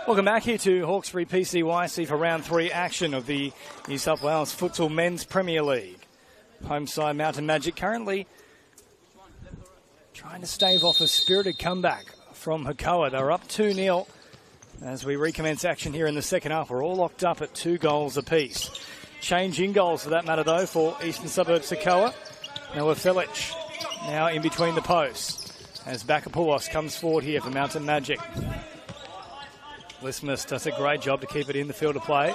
Welcome back here to Hawkesbury PCYC for round 3 action of the New South Wales Futsal Men's Premier League. Home side Mountain Majik currently trying to stave off a spirited comeback from Hakoah. They're up 2-0 as we recommence action here in the second half. We're all locked up at 2 goals apiece. Change in goals for that matter though for Eastern Suburbs Hakoah. Now Felic now in between the posts as Bakapoulos comes forward here for Mountain Majik. Lismus does a great job to keep it in the field of play.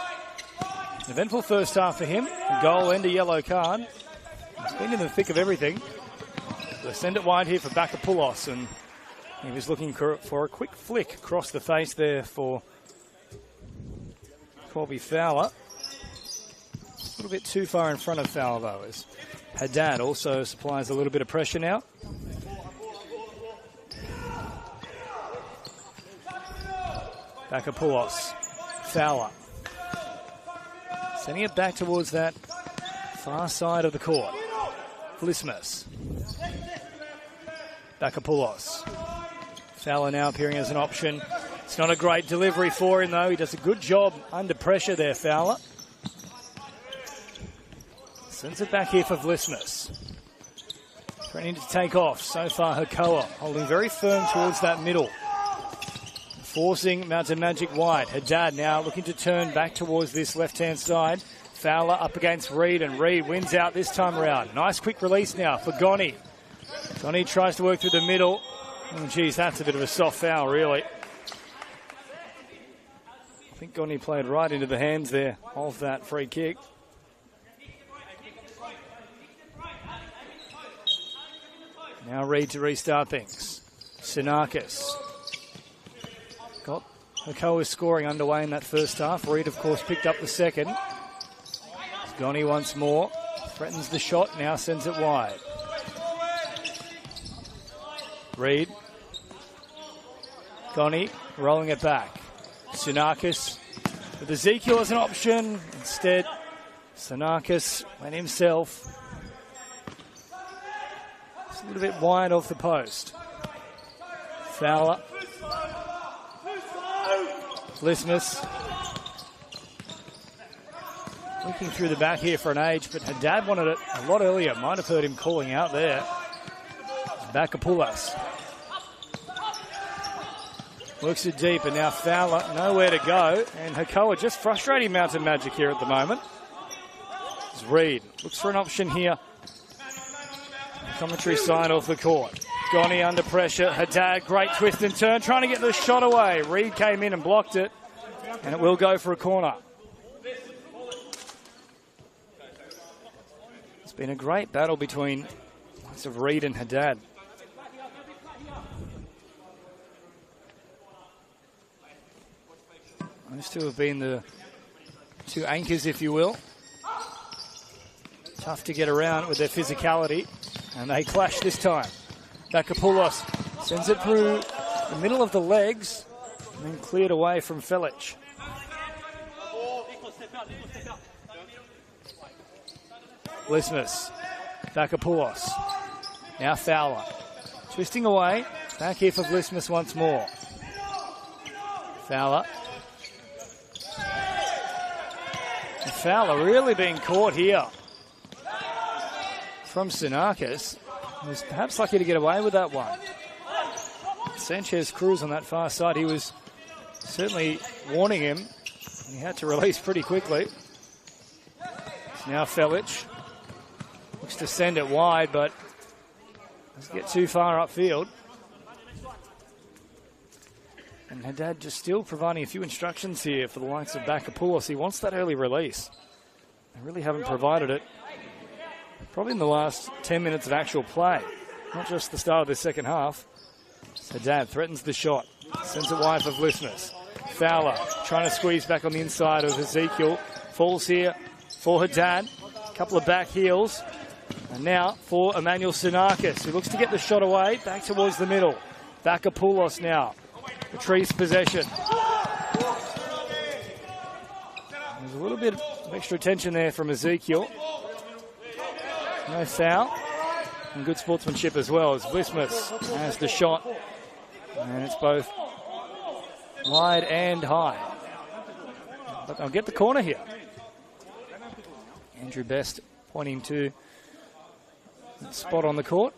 Eventful first half for him. A goal and a yellow card. He's been in the thick of everything. They send it wide here for Bakapoulos, and he was looking for a quick flick across the face there for Corby Fowler. A little bit too far in front of Fowler though, as Haddad also supplies a little bit of pressure now. Bakapoulos, Fowler. Sending it back towards that far side of the court. Lismus. Bakapoulos. Fowler now appearing as an option. It's not a great delivery for him though. He does a good job under pressure there, Fowler. Sends it back here for Lismus. Threatening to take off. So far Hakoah holding very firm towards that middle. Forcing Mountain Majik wide. Haddad now looking to turn back towards this left-hand side. Fowler up against Reed, and Reed wins out this time around. Nice quick release now for Goni. Goni tries to work through the middle. Oh, geez, that's a bit of a soft foul, really. I think Goni played right into the hands there of that free kick. Now Reed to restart things. Sinakis. Got Hakoah scoring underway in that first half. Reed, of course, picked up the second. Goni once more. Threatens the shot, now sends it wide. Reed. Goni rolling it back. Sinakis with Ezekiel as an option. Instead, Sinakis went himself. It's a little bit wide off the post. Fowler. Lismus. Looking through the back here for an age, but Haddad wanted it a lot earlier. Might have heard him calling out there. Bakapoulos. Works it deep, and now Fowler nowhere to go. And Hakoah just frustrating Mountain Majik here at the moment. It's Reed. Looks for an option here. Commentary side off the court. Goni under pressure. Haddad, great twist and turn, trying to get the shot away. Reed came in and blocked it, and it will go for a corner. It's been a great battle between lots of Reed and Haddad. Those two have been the two anchors, if you will. Tough to get around with their physicality, and they clash this time. Bakapoulos sends it through the middle of the legs and then cleared away from Felic. Lismus. Bakapoulos. Now Fowler. Twisting away. Back here for Lismus once more. Fowler. And Fowler really being caught here from Sinakis. He was perhaps lucky to get away with that one. Sanchez Cruz on that far side, he was certainly warning him. He had to release pretty quickly. It's now Felic. Looks to send it wide, but doesn't get too far upfield. And Haddad just still providing a few instructions here for the likes of Bakapoulos. He wants that early release. They really haven't provided it. Probably in the last 10 minutes of actual play, not just the start of the second half. Haddad threatens the shot, sends it wide for Lismus. Fowler trying to squeeze back on the inside of Ezekiel. Falls here for Haddad. A couple of back heels. And now for Emmanuel Sinakis, who looks to get the shot away, back towards the middle. Bakapoulos now retrieves possession. There's a little bit of extra attention there from Ezekiel. No foul. And good sportsmanship as well as Lismus has the shot. And it's both wide and high. But they'll get the corner here. Andrew Best pointing to the spot on the court.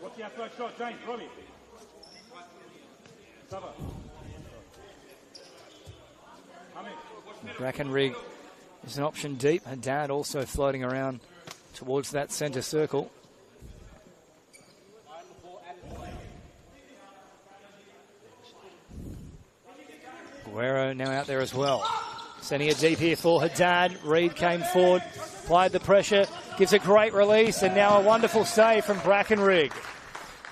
Brackenrig is an option deep. Haddad also floating around towards that centre circle. Guerrero now out there as well. Sending it deep here for Haddad. Reed came forward, applied the pressure, gives a great release, and now a wonderful save from Brackenrig.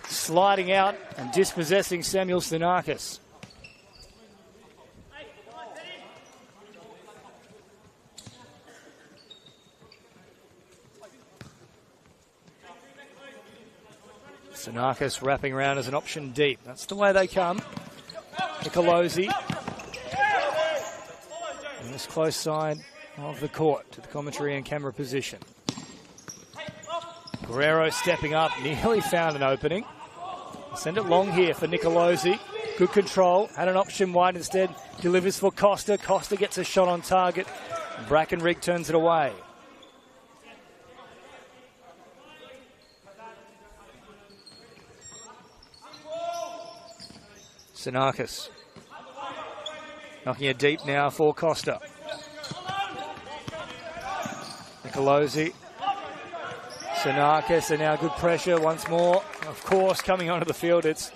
Sliding out and dispossessing Samuel Sinakis. Sinakis wrapping around as an option deep. That's the way they come. Nicolosi. On this close side of the court to the commentary and camera position. Guerrero stepping up, nearly found an opening. Send it long here for Nicolosi. Good control, had an option wide instead. Delivers for Costa. Costa gets a shot on target. Brackenrig turns it away. Sinakis. Knocking it deep now for Costa. Nicolosi. Sinakis, and now good pressure once more. Of course, coming onto the field, it's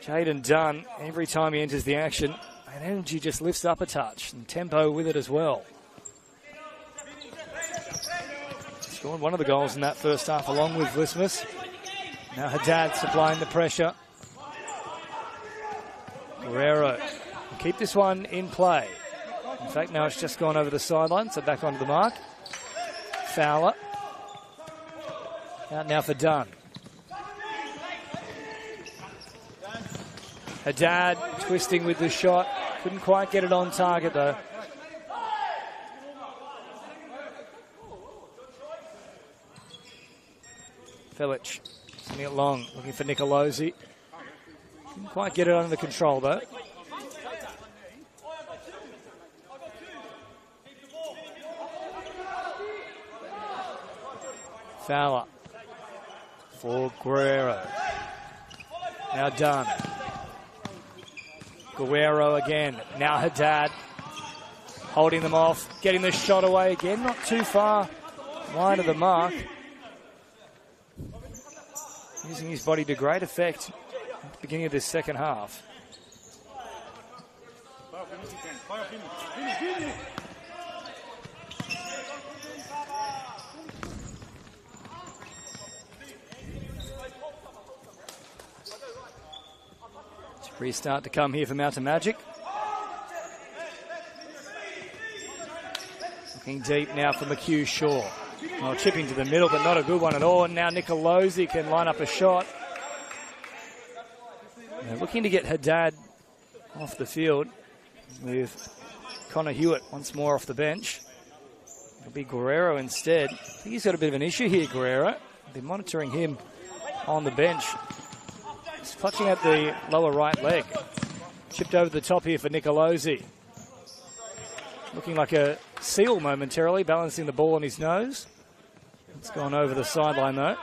Jaden Dunn. Every time he enters the action, that energy just lifts up a touch, and tempo with it as well. Scored one of the goals in that first half along with Lismus. Now Haddad supplying the pressure. Guerrero. Keep this one in play. In fact, now it's just gone over the sideline, so back onto the mark. Fowler. Out now for Dunn. Haddad twisting with the shot. Couldn't quite get it on target, though. Felic sending it long, looking for Nicolosi. Couldn't quite get it under control, though. Fowler for Guerrero. Now Dunn. Guerrero again. Now Haddad holding them off, getting the shot away again. Not too far wide of the mark. Using his body to great effect at the beginning of this second half. Restart to come here for Mountain Magic. Looking deep now for McHugh Shaw. Well, chipping to the middle, but not a good one at all. And now Nicolosi can line up a shot. They're looking to get Haddad off the field with Connor Hewitt once more off the bench. It'll be Guerrero instead. I think he's got a bit of an issue here, Guerrero. They're monitoring him on the bench. He's clutching at the lower right leg. Chipped over the top here for Nicolosi. Looking like a seal momentarily, balancing the ball on his nose. It's gone over the sideline though.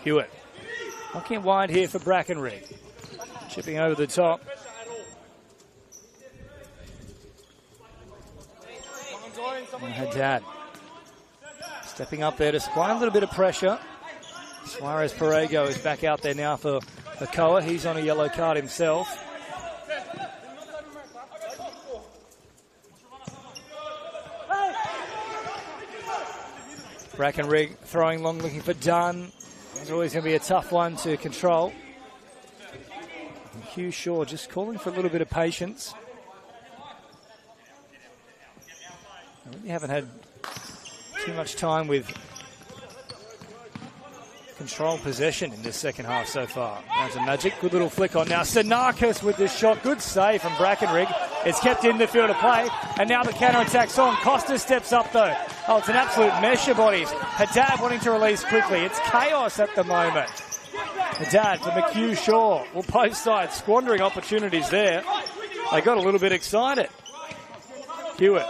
Hewitt. Knocking it wide here for Brackenrig. Chipping over the top. And Haddad. Stepping up there to supply a little bit of pressure. Suarez Perego is back out there now for Hakoah. He's on a yellow card himself. Brackenrig throwing long, looking for Dunn. It's always going to be a tough one to control. And Hugh Shaw just calling for a little bit of patience. I really haven't had too much time with control possession in this second half so far. Mountain Magic, good little flick on now. Sinakis with the shot, good save from Brackenrig. It's kept in the field of play, and now the counter-attack's on. Costa steps up though. Oh, it's an absolute mesh of bodies. Haddad wanting to release quickly. It's chaos at the moment. Haddad for McHugh Shaw. Well, post side squandering opportunities there. They got a little bit excited. Hewitt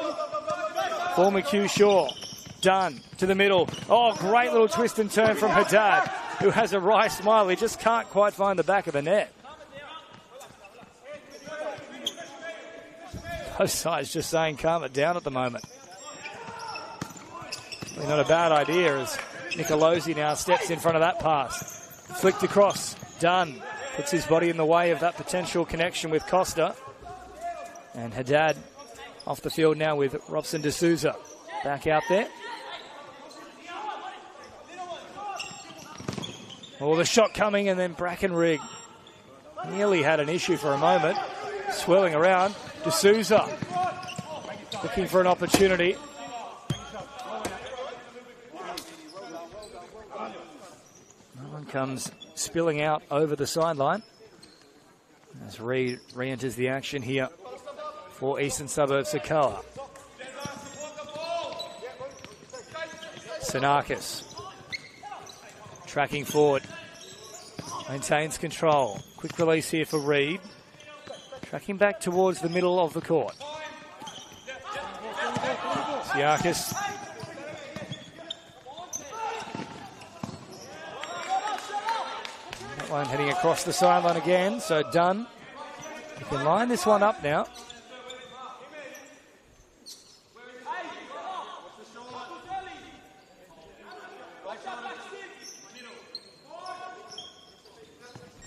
for McHugh Shaw. Dunn to the middle. Oh, great little twist and turn from Haddad, who has a wry smile. He just can't quite find the back of the net. Both sides just saying calm it down at the moment. Really not a bad idea as Nicolosi now steps in front of that pass. Flicked across. Dunn puts his body in the way of that potential connection with Costa. And Haddad off the field now with Robson D'Souza back out there. Oh, the shot coming, and then Brackenrig nearly had an issue for a moment. Swirling around. D'Souza looking for an opportunity. That one comes spilling out over the sideline as Reid re-enters the action here for Eastern Suburbs Hakoah. Sinakis tracking forward, maintains control. Quick release here for Reid. Tracking back towards the middle of the court. Siakis. That one heading across the sideline again, so Dunn. You can line this one up now.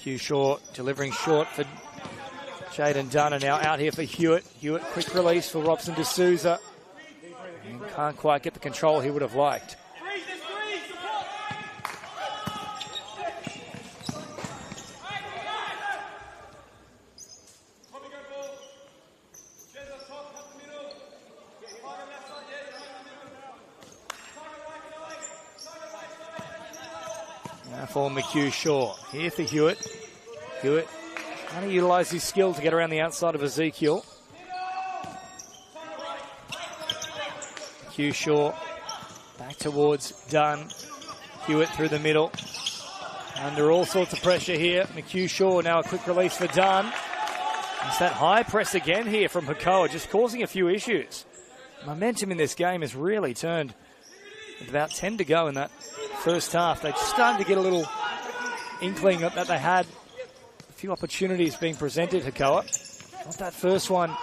Hugh Shaw delivering short for Jaden Dunn, and now out here for Hewitt. Hewitt, quick release for Robson D'Souza. And can't quite get the control he would have liked. Now for McHugh Shaw. Here for Hewitt. Hewitt trying to utilise his skill to get around the outside of Ezekiel. McHugh Shaw back towards Dunn. Hewitt through the middle. Under all sorts of pressure here. McHugh Shaw now a quick release for Dunn. It's that high press again here from Hakoah, just causing a few issues. Momentum in this game has really turned with about 10 to go in that first half. They're starting to get a little inkling that they had a few opportunities being presented, Hakoah. Not that first one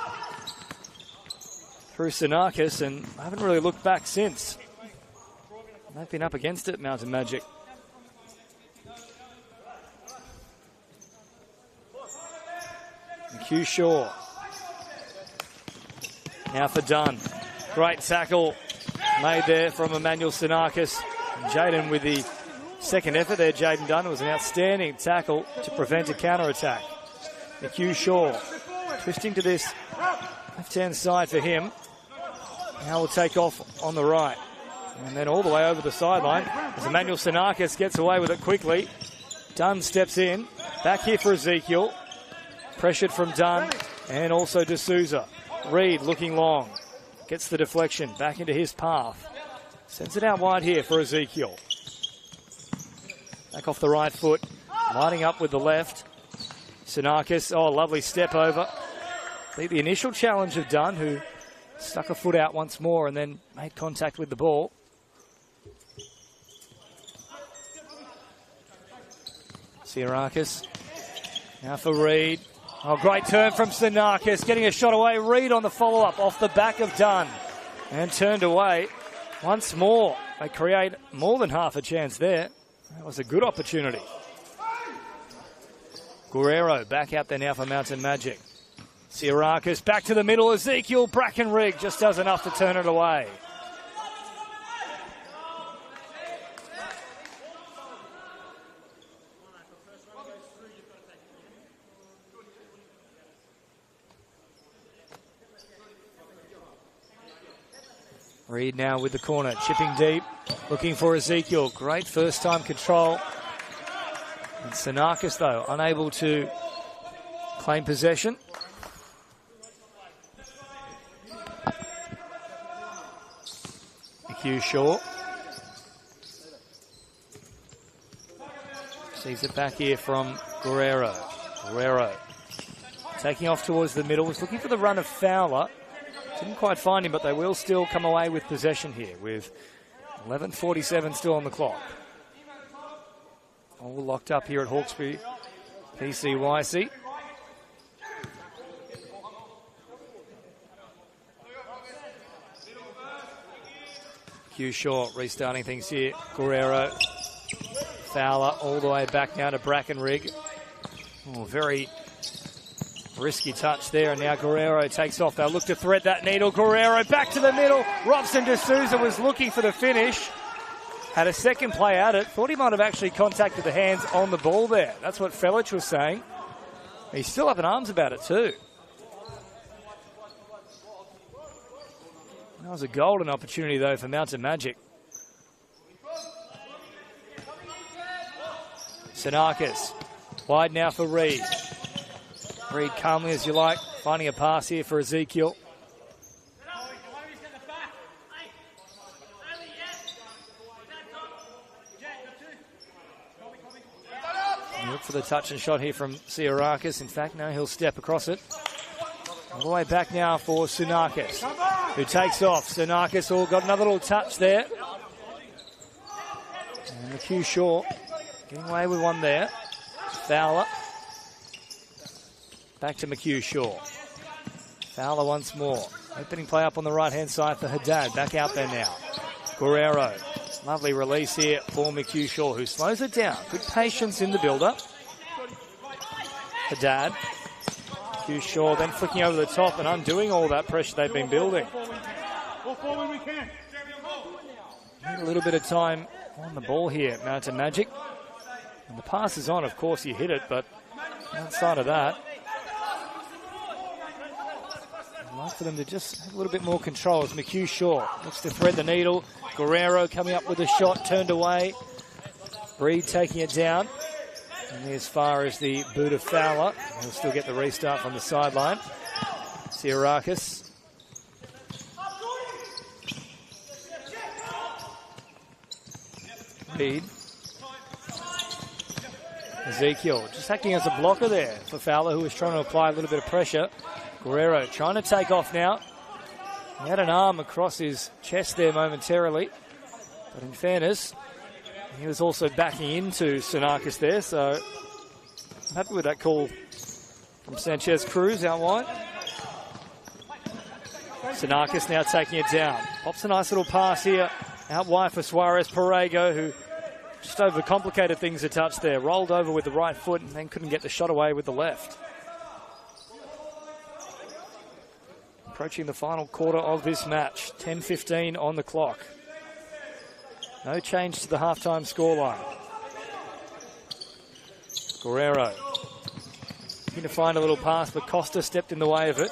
through Sinakis, and I haven't really looked back since. They've been up against it, Mountain Magic. McHugh Shaw. Now for Dunn. Great tackle made there from Emmanuel Sinakis. Jaden with the second effort there, Jaden Dunn. It was an outstanding tackle to prevent a counter-attack. McHugh Shaw twisting to this left-hand side for him. Now will take off on the right. And then all the way over the sideline as Emmanuel Sinakis gets away with it quickly. Dunn steps in. Back here for Ezekiel. Pressured from Dunn and also D'Souza. Reid looking long. Gets the deflection back into his path. Sends it out wide here for Ezekiel. Back off the right foot. Lining up with the left. Sinakis, oh, lovely step over. The initial challenge of Dunn, who stuck a foot out once more and then made contact with the ball. Siakis. Now for Reid. Oh, great turn from Sinakis, getting a shot away. Reid on the follow-up off the back of Dunn. And turned away once more. They create more than half a chance there. That was a good opportunity. Guerrero back out there now for Mountain Magic. Siakis back to the middle. Ezekiel Brackenrig just does enough to turn it away. Reid now with the corner, chipping deep, looking for Ezekiel. Great first-time control. And Sinakis, though, unable to claim possession. McHugh Shaw. Sees it back here from Guerrero. Guerrero taking off towards the middle. Was looking for the run of Fowler. Didn't quite find him, but they will still come away with possession here with 11:47 still on the clock. All locked up here at Hawkesbury PCYC. Q Short restarting things here. Guerrero. Fowler all the way back now to Brackenrig. Oh, very risky touch there, and now Guerrero takes off. They'll look to thread that needle. Guerrero back to the middle. Robson D'Souza was looking for the finish. Had a second play at it. Thought he might have actually contacted the hands on the ball there. That's what Felich was saying. He's still up in arms about it too. That was a golden opportunity though for Mountain Majik. Sinakis. Wide now for Reed. Reed calmly as you like. Finding a pass here for Ezekiel. Look for the touch and shot here from Tsiarakis. In fact, now he'll step across it. All the way back now for Sinakis, who takes off. Sinakis got another little touch there. And McHugh Shaw getting away with one there. Fowler. Back to McHugh Shaw. Fowler once more. Opening play up on the right-hand side for Haddad. Back out there now. Guerrero. Lovely release here for McHugh Shaw, who slows it down. Good patience in the build-up. Haddad. McHugh Shaw then flicking over the top and undoing all that pressure they've been building. Need a little bit of time on the ball here, Mountain Majik. And the pass is on, of course you hit it, but outside of that, I'd like for them to just have a little bit more control as McHugh Shaw looks to thread the needle. Guerrero coming up with a shot, turned away. Reed taking it down. And as far as the boot of Fowler, he'll still get the restart from the sideline. Tsiarakis. Reed. Ezekiel just acting as a blocker there for Fowler, who was trying to apply a little bit of pressure. Guerrero trying to take off now. He had an arm across his chest there momentarily. But in fairness, he was also backing into Sinakis there, so I'm happy with that call from Sanchez Cruz out wide. Sinakis now taking it down. Pops a nice little pass here out wide for Suarez Perego, who just overcomplicated things a touch there. Rolled over with the right foot and then couldn't get the shot away with the left. Approaching the final quarter of this match. 10:15 on the clock. No change to the halftime scoreline. Guerrero looking to find a little pass, but Costa stepped in the way of it.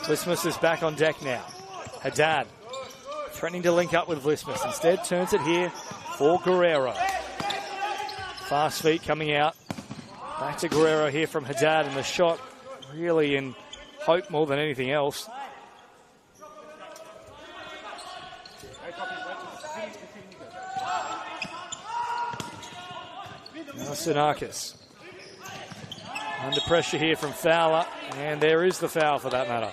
Vlismus is back on deck now. Haddad threatening to link up with Vlismus. Instead turns it here for Guerrero. Fast feet coming out. Back to Guerrero here from Haddad, and the shot really in hope more than anything else. Now Sinakis. Under pressure here from Fowler, and there is the foul for that matter.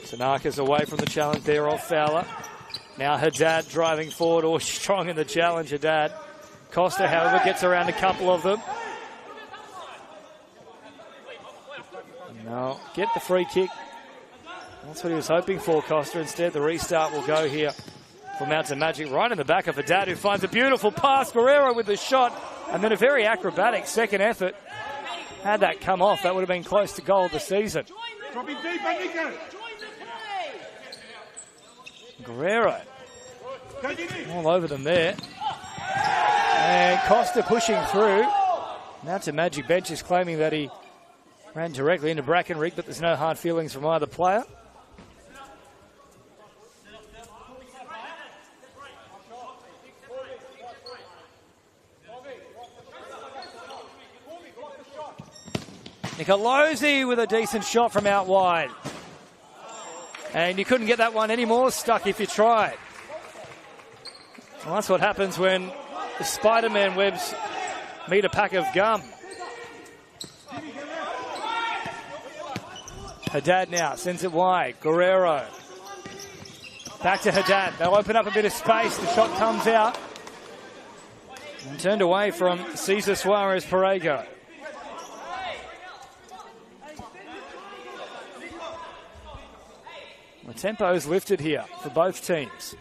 Sinakis away from the challenge there of Fowler. Now Haddad driving forward, or strong in the challenge, Haddad. Costa, however, gets around a couple of them. Now, get the free kick. That's what he was hoping for, Costa. Instead, the restart will go here for Mountain Majik. Right in the back of Haddad, who finds a beautiful pass. Guerrero with the shot. And then a very acrobatic second effort. Had that come off, that would have been close to goal this season. Guerrero all over them there. And Costa pushing through. Mountain Majik bench is claiming that he ran directly into Brackenrig, but there's no hard feelings from either player. Nicolosi with a decent shot from out wide. And you couldn't get that one any more stuck if you tried. Well, that's what happens when the Spider-Man webs meet a pack of gum. Haddad now sends it wide. Guerrero. Back to Haddad. They'll open up a bit of space. The shot comes out. And turned away from Cesar Suarez-Parego. The tempo is lifted here for both teams.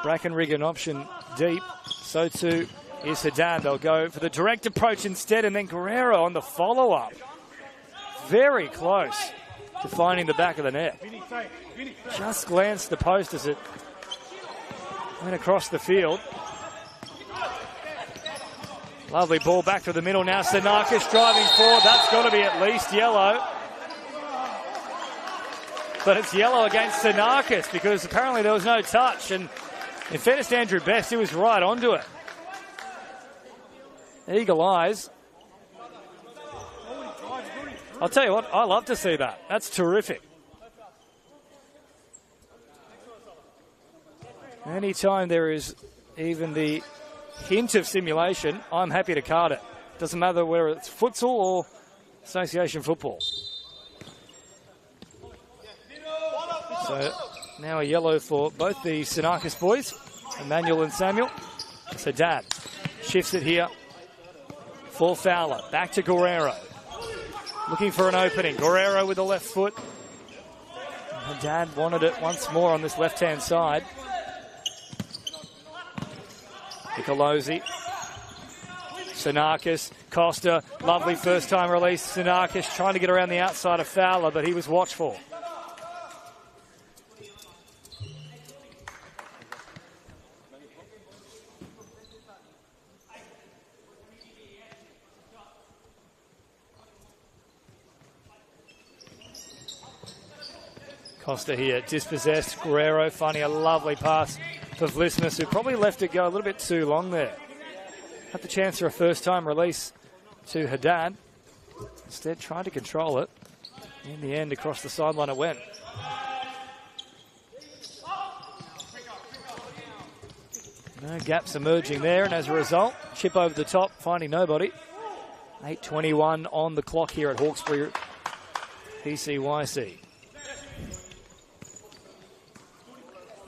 Brackenrig an option deep. So too is Haddad. They'll go for the direct approach instead, and then Guerrero on the follow-up. Very close to finding the back of the net. Just glanced the post as it went across the field. Lovely ball back to the middle now. Sinakis driving forward. That's got to be at least yellow. But it's yellow against Sinakis because apparently there was no touch. And in fairness to Andrew Best, he was right onto it. Eagle eyes. I'll tell you what, I love to see that. That's terrific. Anytime there is even the hint of simulation, I'm happy to card it. Doesn't matter whether it's futsal or association football. So now a yellow for both the Sinakis boys, Emmanuel and Samuel. So Haddad shifts it here for Fowler. Back to Guerrero. Looking for an opening. Guerrero with the left foot. Haddad wanted it once more on this left-hand side. Nicolosi. Sinakis. Costa. Lovely first-time release. Sinakis trying to get around the outside of Fowler, but he was watchful. Costa here, dispossessed. Guerrero finding a lovely pass for Vlismas, who probably left it go a little bit too long there. Had the chance for a first-time release to Haddad. Instead, tried to control it. In the end, across the sideline it went. No gaps emerging there, and as a result, chip over the top, finding nobody. 8:21 on the clock here at Hawkesbury PCYC.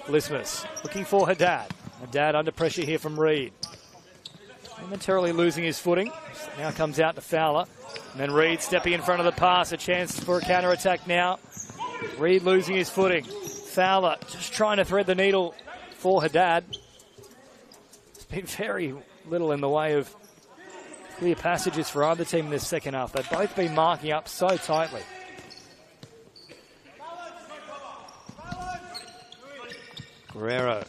Vlismas looking for Haddad. Haddad under pressure here from Reed. Momentarily losing his footing. Now comes out to Fowler. And then Reed stepping in front of the pass. A chance for a counter-attack now. Reed losing his footing. Fowler just trying to thread the needle for Haddad. There's been very little in the way of clear passages for either team in this second half. They've both been marking up so tightly. Guerrero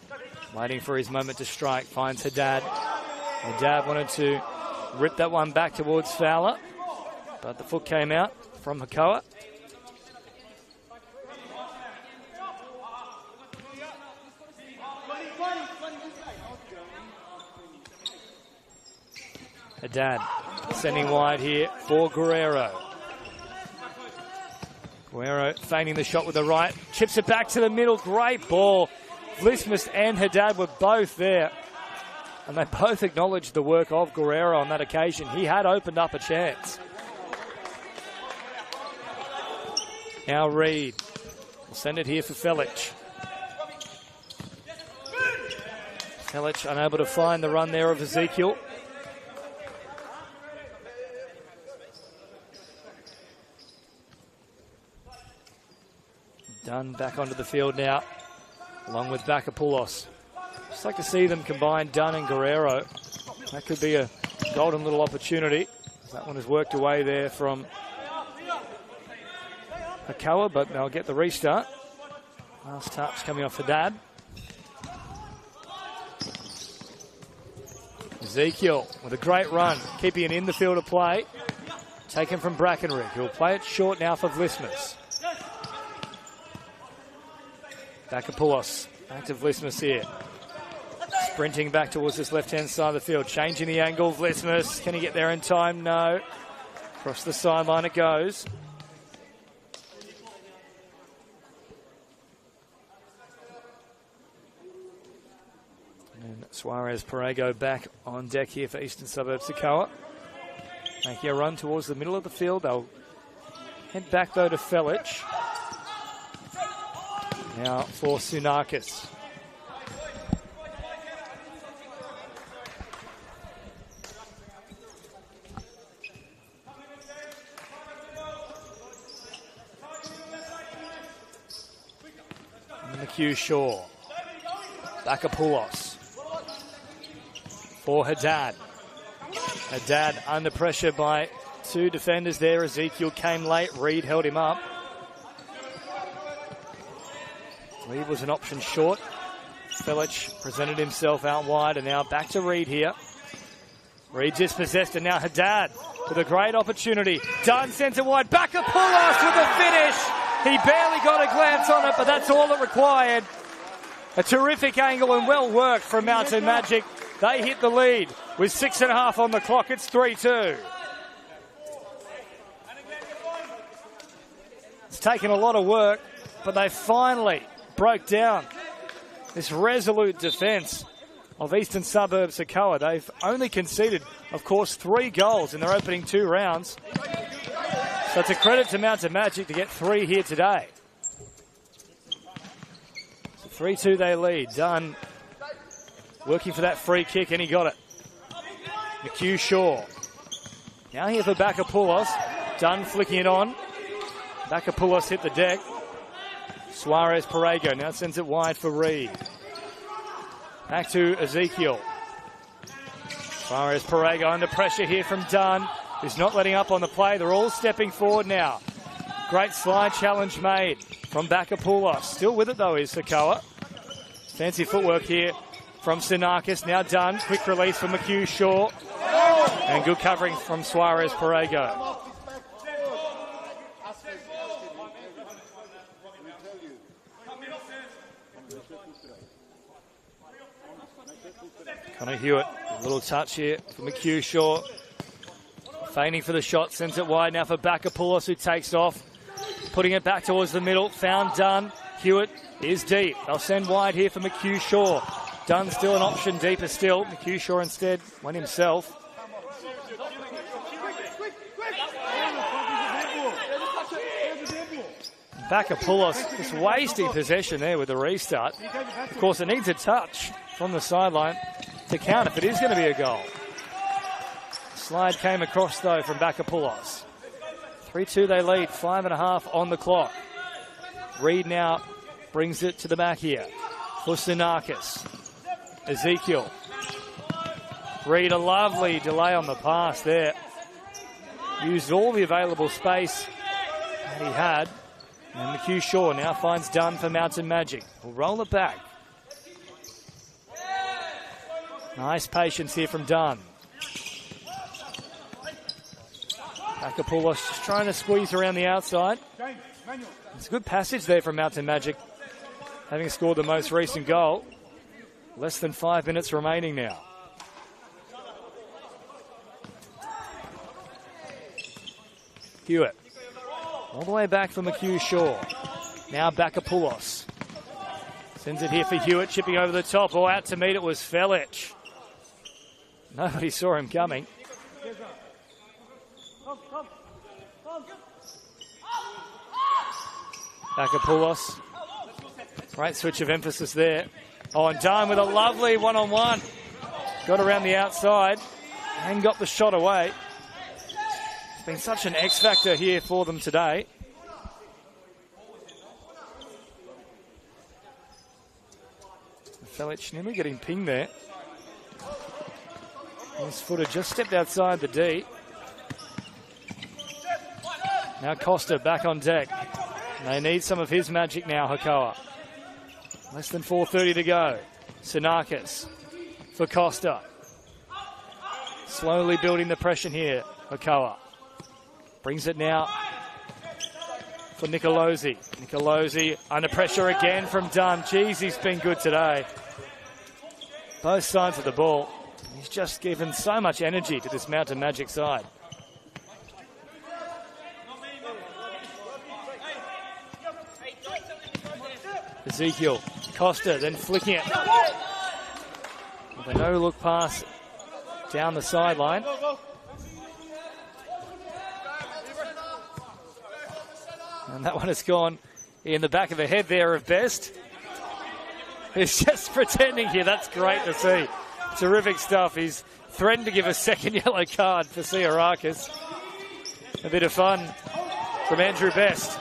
waiting for his moment to strike, finds Haddad. Haddad wanted to rip that one back towards Fowler, but the foot came out from Hakoah. Haddad sending wide here for Guerrero. Guerrero feigning the shot with the right, chips it back to the middle, great ball. Vlismas and Haddad were both there, and they both acknowledged the work of Guerrero on that occasion. He had opened up a chance. Now Reed will send it here for Felic. Felic unable to find the run there of Ezekiel. Dunn back onto the field now, along with Bakapoulos. Just like to see them combine, Dunn and Guerrero. That could be a golden little opportunity. That one has worked away there from Hakoah, but they'll get the restart. Last touch coming off Haddad. Ezekiel with a great run, keeping it in the field of play. Taken from Brackenrig, who'll play it short now for Vlismas. Bakapoulos, back to Vlismas here. Sprinting back towards this left-hand side of the field. Changing the angle. Vlismus. Can he get there in time? No. Across the sideline it goes. And Suarez Parego back on deck here for Eastern Suburbs Hakoah. Making a run towards the middle of the field. They'll head back though to Felich. Now for Sunakis. McHugh Shaw. Bakapoulos. For Haddad. Haddad under pressure by two defenders there. Ezekiel came late. Reed held him up. Reed was an option short. Felich presented himself out wide, and now back to Reed here. Reed dispossessed, and now Haddad with a great opportunity. Dunn sends it wide. Bakapoulos with a finish. He barely got a glance on it, but that's all it required. A terrific angle and well worked from Mountain Majik. They hit the lead with 6.5 on the clock. It's 3-2. It's taken a lot of work, but they finally broke down this resolute defence of Eastern Suburbs Hakoah. They've only conceded, of course, 3 goals in their opening 2 rounds. So it's a credit to Mountain Majik to get 3 here today. So 3-2 they lead. Dunn working for that free kick, and he got it. McHugh Shaw. Now here for Bakapoulos. Dunn flicking it on. Bakapoulos hit the deck. Suarez Parego now sends it wide for Reed. Back to Ezekiel. Suarez Parego under pressure here from Dunn, who's not letting up on the play. They're all stepping forward now. Great slide challenge made from Bakapoulos. Still with it though is Hakoah. Fancy footwork here from Sunakis. Now Dunn. Quick release from McHugh Shaw. And good covering from Suarez Parego. Connor Hewitt, a little touch here for McHugh Shaw. Feigning for the shot, sends it wide now for Bakapoulos, who takes off. Putting it back towards the middle, found Dunn. Hewitt is deep. They'll send wide here for McHugh Shaw. Dunn still an option, deeper still. McHugh Shaw instead went himself. Bakapoulos just wasting possession there with the restart. Of course, it needs a touch from the sideline to count if it is going to be a goal. Slide came across though from Bakapoulos. 3-2 they lead, 5.5 on the clock. Reed now brings it to the back here for Sunakis. Ezekiel. Reed, a lovely delay on the pass there. Used all the available space that he had. And McHugh Shaw now finds Dunn for Mountain Majik. We'll roll it back. Nice patience here from Dunn. Bakapoulos just trying to squeeze around the outside. It's a good passage there from Mountain Majik, having scored the most recent goal. Less than 5 minutes remaining now. Hewitt. All the way back for McHugh Shaw. Now Bakapoulos. Sends it here for Hewitt, chipping over the top. Oh, out to meet it was Felich. Nobody saw him coming. Bakapoulos. Great switch of emphasis there. Oh, and Dunn with a lovely one-on-one. Got around the outside and got the shot away. It's been such an X-factor here for them today. Felich nearly getting pinged there. His footer just stepped outside the D. Now Costa back on deck. They need some of his magic now, Hakoah. Less than 4:30 to go. Sunakis for Costa. Slowly building the pressure here, Hakoah. Brings it now for Nicolosi. Nicolosi under pressure again from Dunn. Jeez, he's been good today. both sides of the ball. He's just given so much energy to this Mountain Magic side. Ezekiel, Costa, then flicking it. With a no-look pass down the sideline. And that one has gone in the back of the head there of Best. He's just pretending here. That's great to see. Terrific stuff. He's threatened to give a second yellow card for Tsiarakis. A bit of fun from Andrew Best.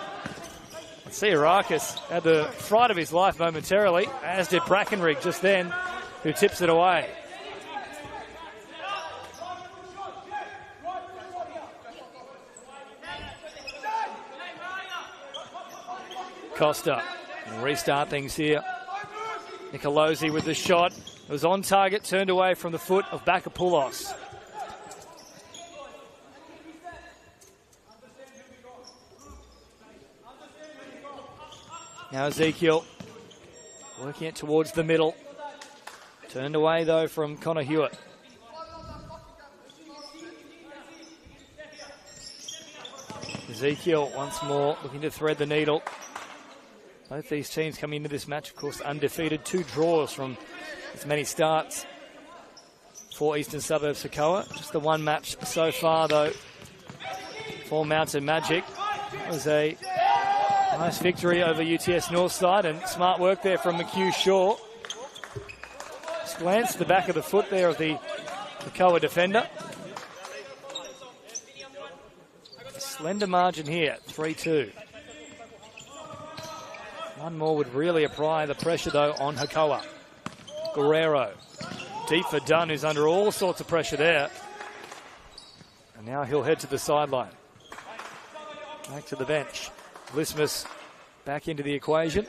Tsiarakis had the fright of his life momentarily, as did Brackenrig just then, who tips it away. Costa will restart things here. Nicolosi with the shot. It was on target, turned away from the foot of Bakopoulos. Now Ezekiel working it towards the middle. Turned away though from Connor Hewitt. Ezekiel once more looking to thread the needle. Both these teams coming into this match, of course, undefeated. 2 draws from as many starts for Eastern Suburbs Hakoah. Just the one match so far, though, for Mountain Magic. It was a nice victory over UTS Northside, and smart work there from McHugh Shaw. Just glanced at the back of the foot there of the Hakoah defender. A slender margin here, 3-2. One more would really apply the pressure, though, on Hakoah. Guerrero. Deep for Dunn, who's under all sorts of pressure there. And now he'll head to the sideline. Back to the bench. Lismus back into the equation.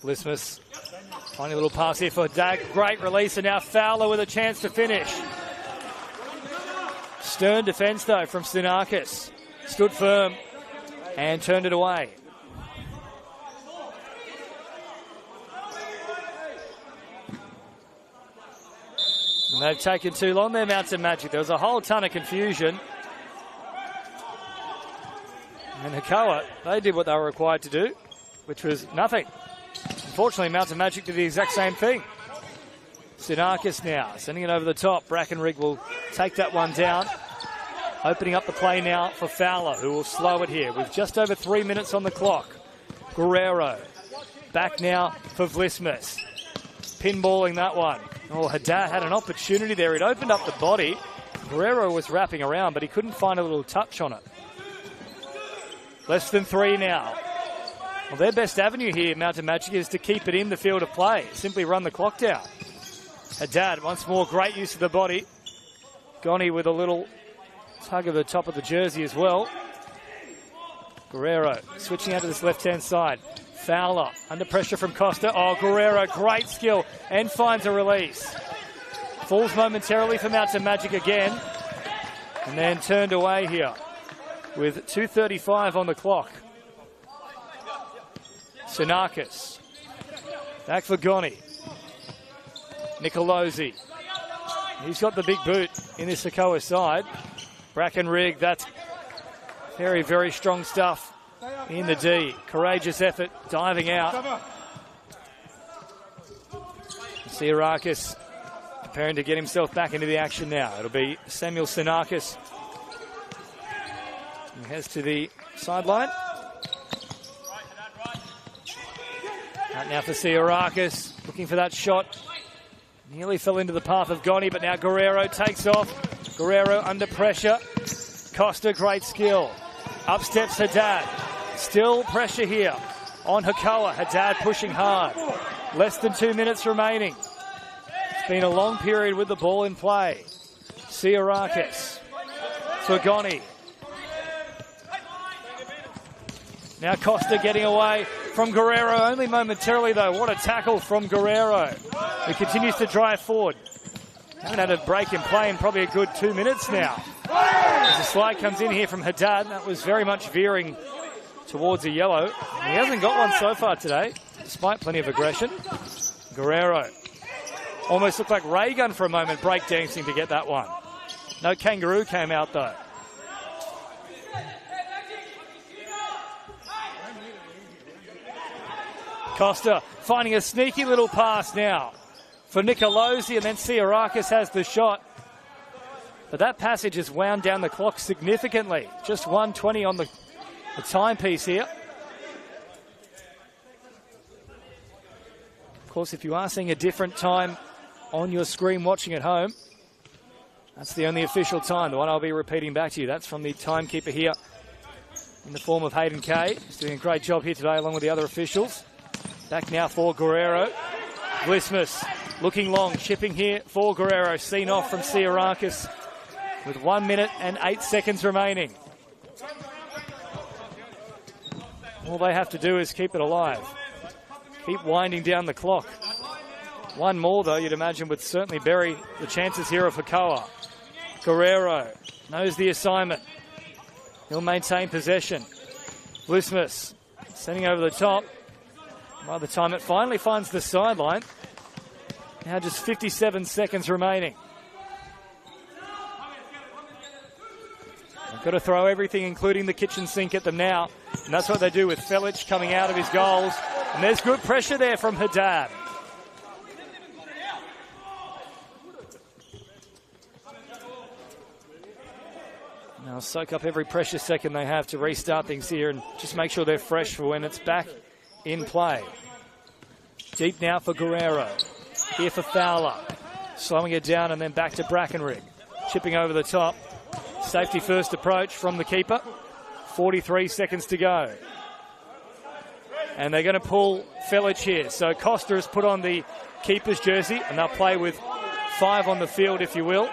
Lismus finding a little pass here for Dag. Great release, and now Fowler with a chance to finish. Stern defence, though, from Sinakis. Stood firm and turned it away. And they've taken too long there, Mountain Magic. There was a whole ton of confusion. And Hakoah, they did what they were required to do, which was nothing. Unfortunately, Mountain Magic did the exact same thing. Sinakis now, sending it over the top. Brackenrig will take that one down. Opening up the play now for Fowler, who will slow it here with just over 3 minutes on the clock. Guerrero, back now for Vlismus. Pinballing that one. Oh, Haddad had an opportunity there. He'd opened up the body. Guerrero was wrapping around, but he couldn't find a little touch on it. Less than 3 now. Well, their best avenue here, Mountain Magic, is to keep it in the field of play. Simply run the clock down. Haddad, once more, great use of the body. Goni with a little tug of the top of the jersey as well. Guerrero switching out to this left-hand side. Fowler under pressure from Costa. Oh, Guerrero, great skill, and finds a release. Falls momentarily for Mountain Magic again, and then turned away here with 2:35 on the clock. Sinakis. Back for Goni. Nicolosi. He's got the big boot in this Hakoah side. Brackenrig, that's very, very strong stuff in the D. Courageous effort, diving out. Tsiarakis preparing to get himself back into the action now. It'll be Samuel Sinakis. He heads to the sideline. Out now for Tsiarakis, looking for that shot. Nearly fell into the path of Goni, but now Guerrero takes off. Guerrero under pressure. Costa, great skill. Up steps Haddad. Still pressure here on Hakoah. Haddad pushing hard. Less than 2 minutes remaining. It's been a long period with the ball in play. Tsiarakis. For Goni. Now Costa getting away from Guerrero, only momentarily though. What a tackle from Guerrero, who continues to drive forward. Haven't had a break in play in probably a good 2 minutes now. As the slide comes in here from Haddad, that was very much veering towards a yellow. He hasn't got one so far today, despite plenty of aggression. Guerrero. Almost looked like ray gun for a moment, breakdancing to get that one. No kangaroo came out though. Costa finding a sneaky little pass now for Nicolosi, and then Tsiarakis has the shot. But that passage has wound down the clock significantly. Just 1:20 on the timepiece here. Of course, if you are seeing a different time on your screen watching at home, that's the only official time, the one I'll be repeating back to you. That's from the timekeeper here in the form of Hayden Kay. He's doing a great job here today along with the other officials. Back now for Guerrero. Vlismas looking long, chipping here for Guerrero. Seen off from Tsiarakis with 1 minute and 8 seconds remaining. All they have to do is keep it alive. Keep winding down the clock. One more, though, you'd imagine, would certainly bury the chances here of Hakoah. Guerrero knows the assignment. He'll maintain possession. Vlismas sending over the top. By the time it finally finds the sideline, now just 57 seconds remaining. They've got to throw everything, including the kitchen sink, at them now. And that's what they do with Felic coming out of his goals. And there's good pressure there from Haddad. Now soak up every precious second they have to restart things here and just make sure they're fresh for when it's back in play. Deep now for Guerrero. Here for Fowler. Slowing it down and then back to Brackenrig. Chipping over the top. Safety first approach from the keeper. 43 seconds to go. And they're going to pull Felic here. So Costa has put on the keeper's jersey and they'll play with 5 on the field, if you will.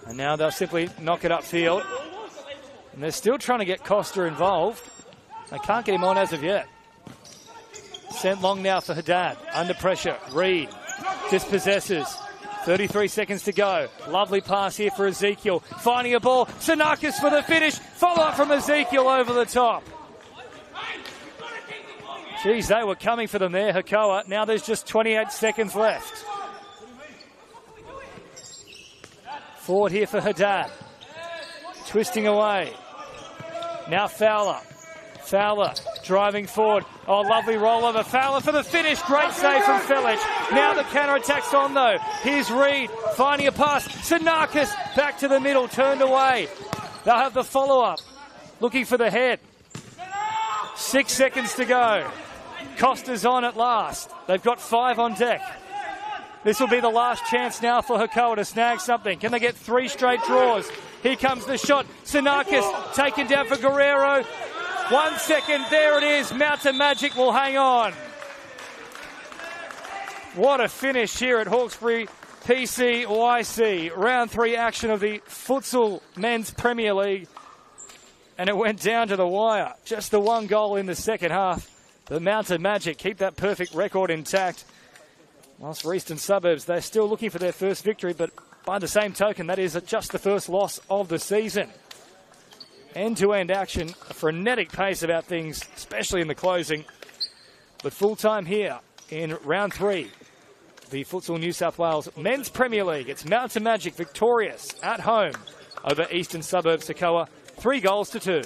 And now they'll simply knock it upfield. And they're still trying to get Costa involved. They can't get him on as of yet. Sent long now for Haddad. Under pressure. Reed dispossesses. 33 seconds to go. Lovely pass here for Ezekiel. Finding a ball. Tsanakis for the finish. Follow up from Ezekiel over the top. Geez, they were coming for them there, Hakoah. Now there's just 28 seconds left. Forward here for Haddad. Twisting away. Now Fowler. Fowler driving forward. Oh, lovely rollover. Fowler for the finish. Great save from Felic. Now the counter-attack's on, though. Here's Reed finding a pass. Tsanakis back to the middle, turned away. They'll have the follow-up. Looking for the head. 6 seconds to go. Costa's on at last. They've got 5 on deck. This will be the last chance now for Hakoah to snag something. Can they get 3 straight draws? Here comes the shot. Tsanakis taken down for Guerrero. 1 second. There it is. Mountain Magic will hang on. What a finish here at Hawkesbury PCYC. Round 3 action of the Futsal Men's Premier League. And it went down to the wire. Just the 1 goal in the second half. The Mountain Magic keep that perfect record intact. Whilst for Eastern Suburbs, they're still looking for their first victory, but by the same token, that is just the first loss of the season. End-to-end action, a frenetic pace about things, especially in the closing. But full time here in round 3, the Futsal New South Wales Men's Premier League. It's Mountain Magic victorious at home over Eastern Suburbs Hakoah, 3 goals to 2.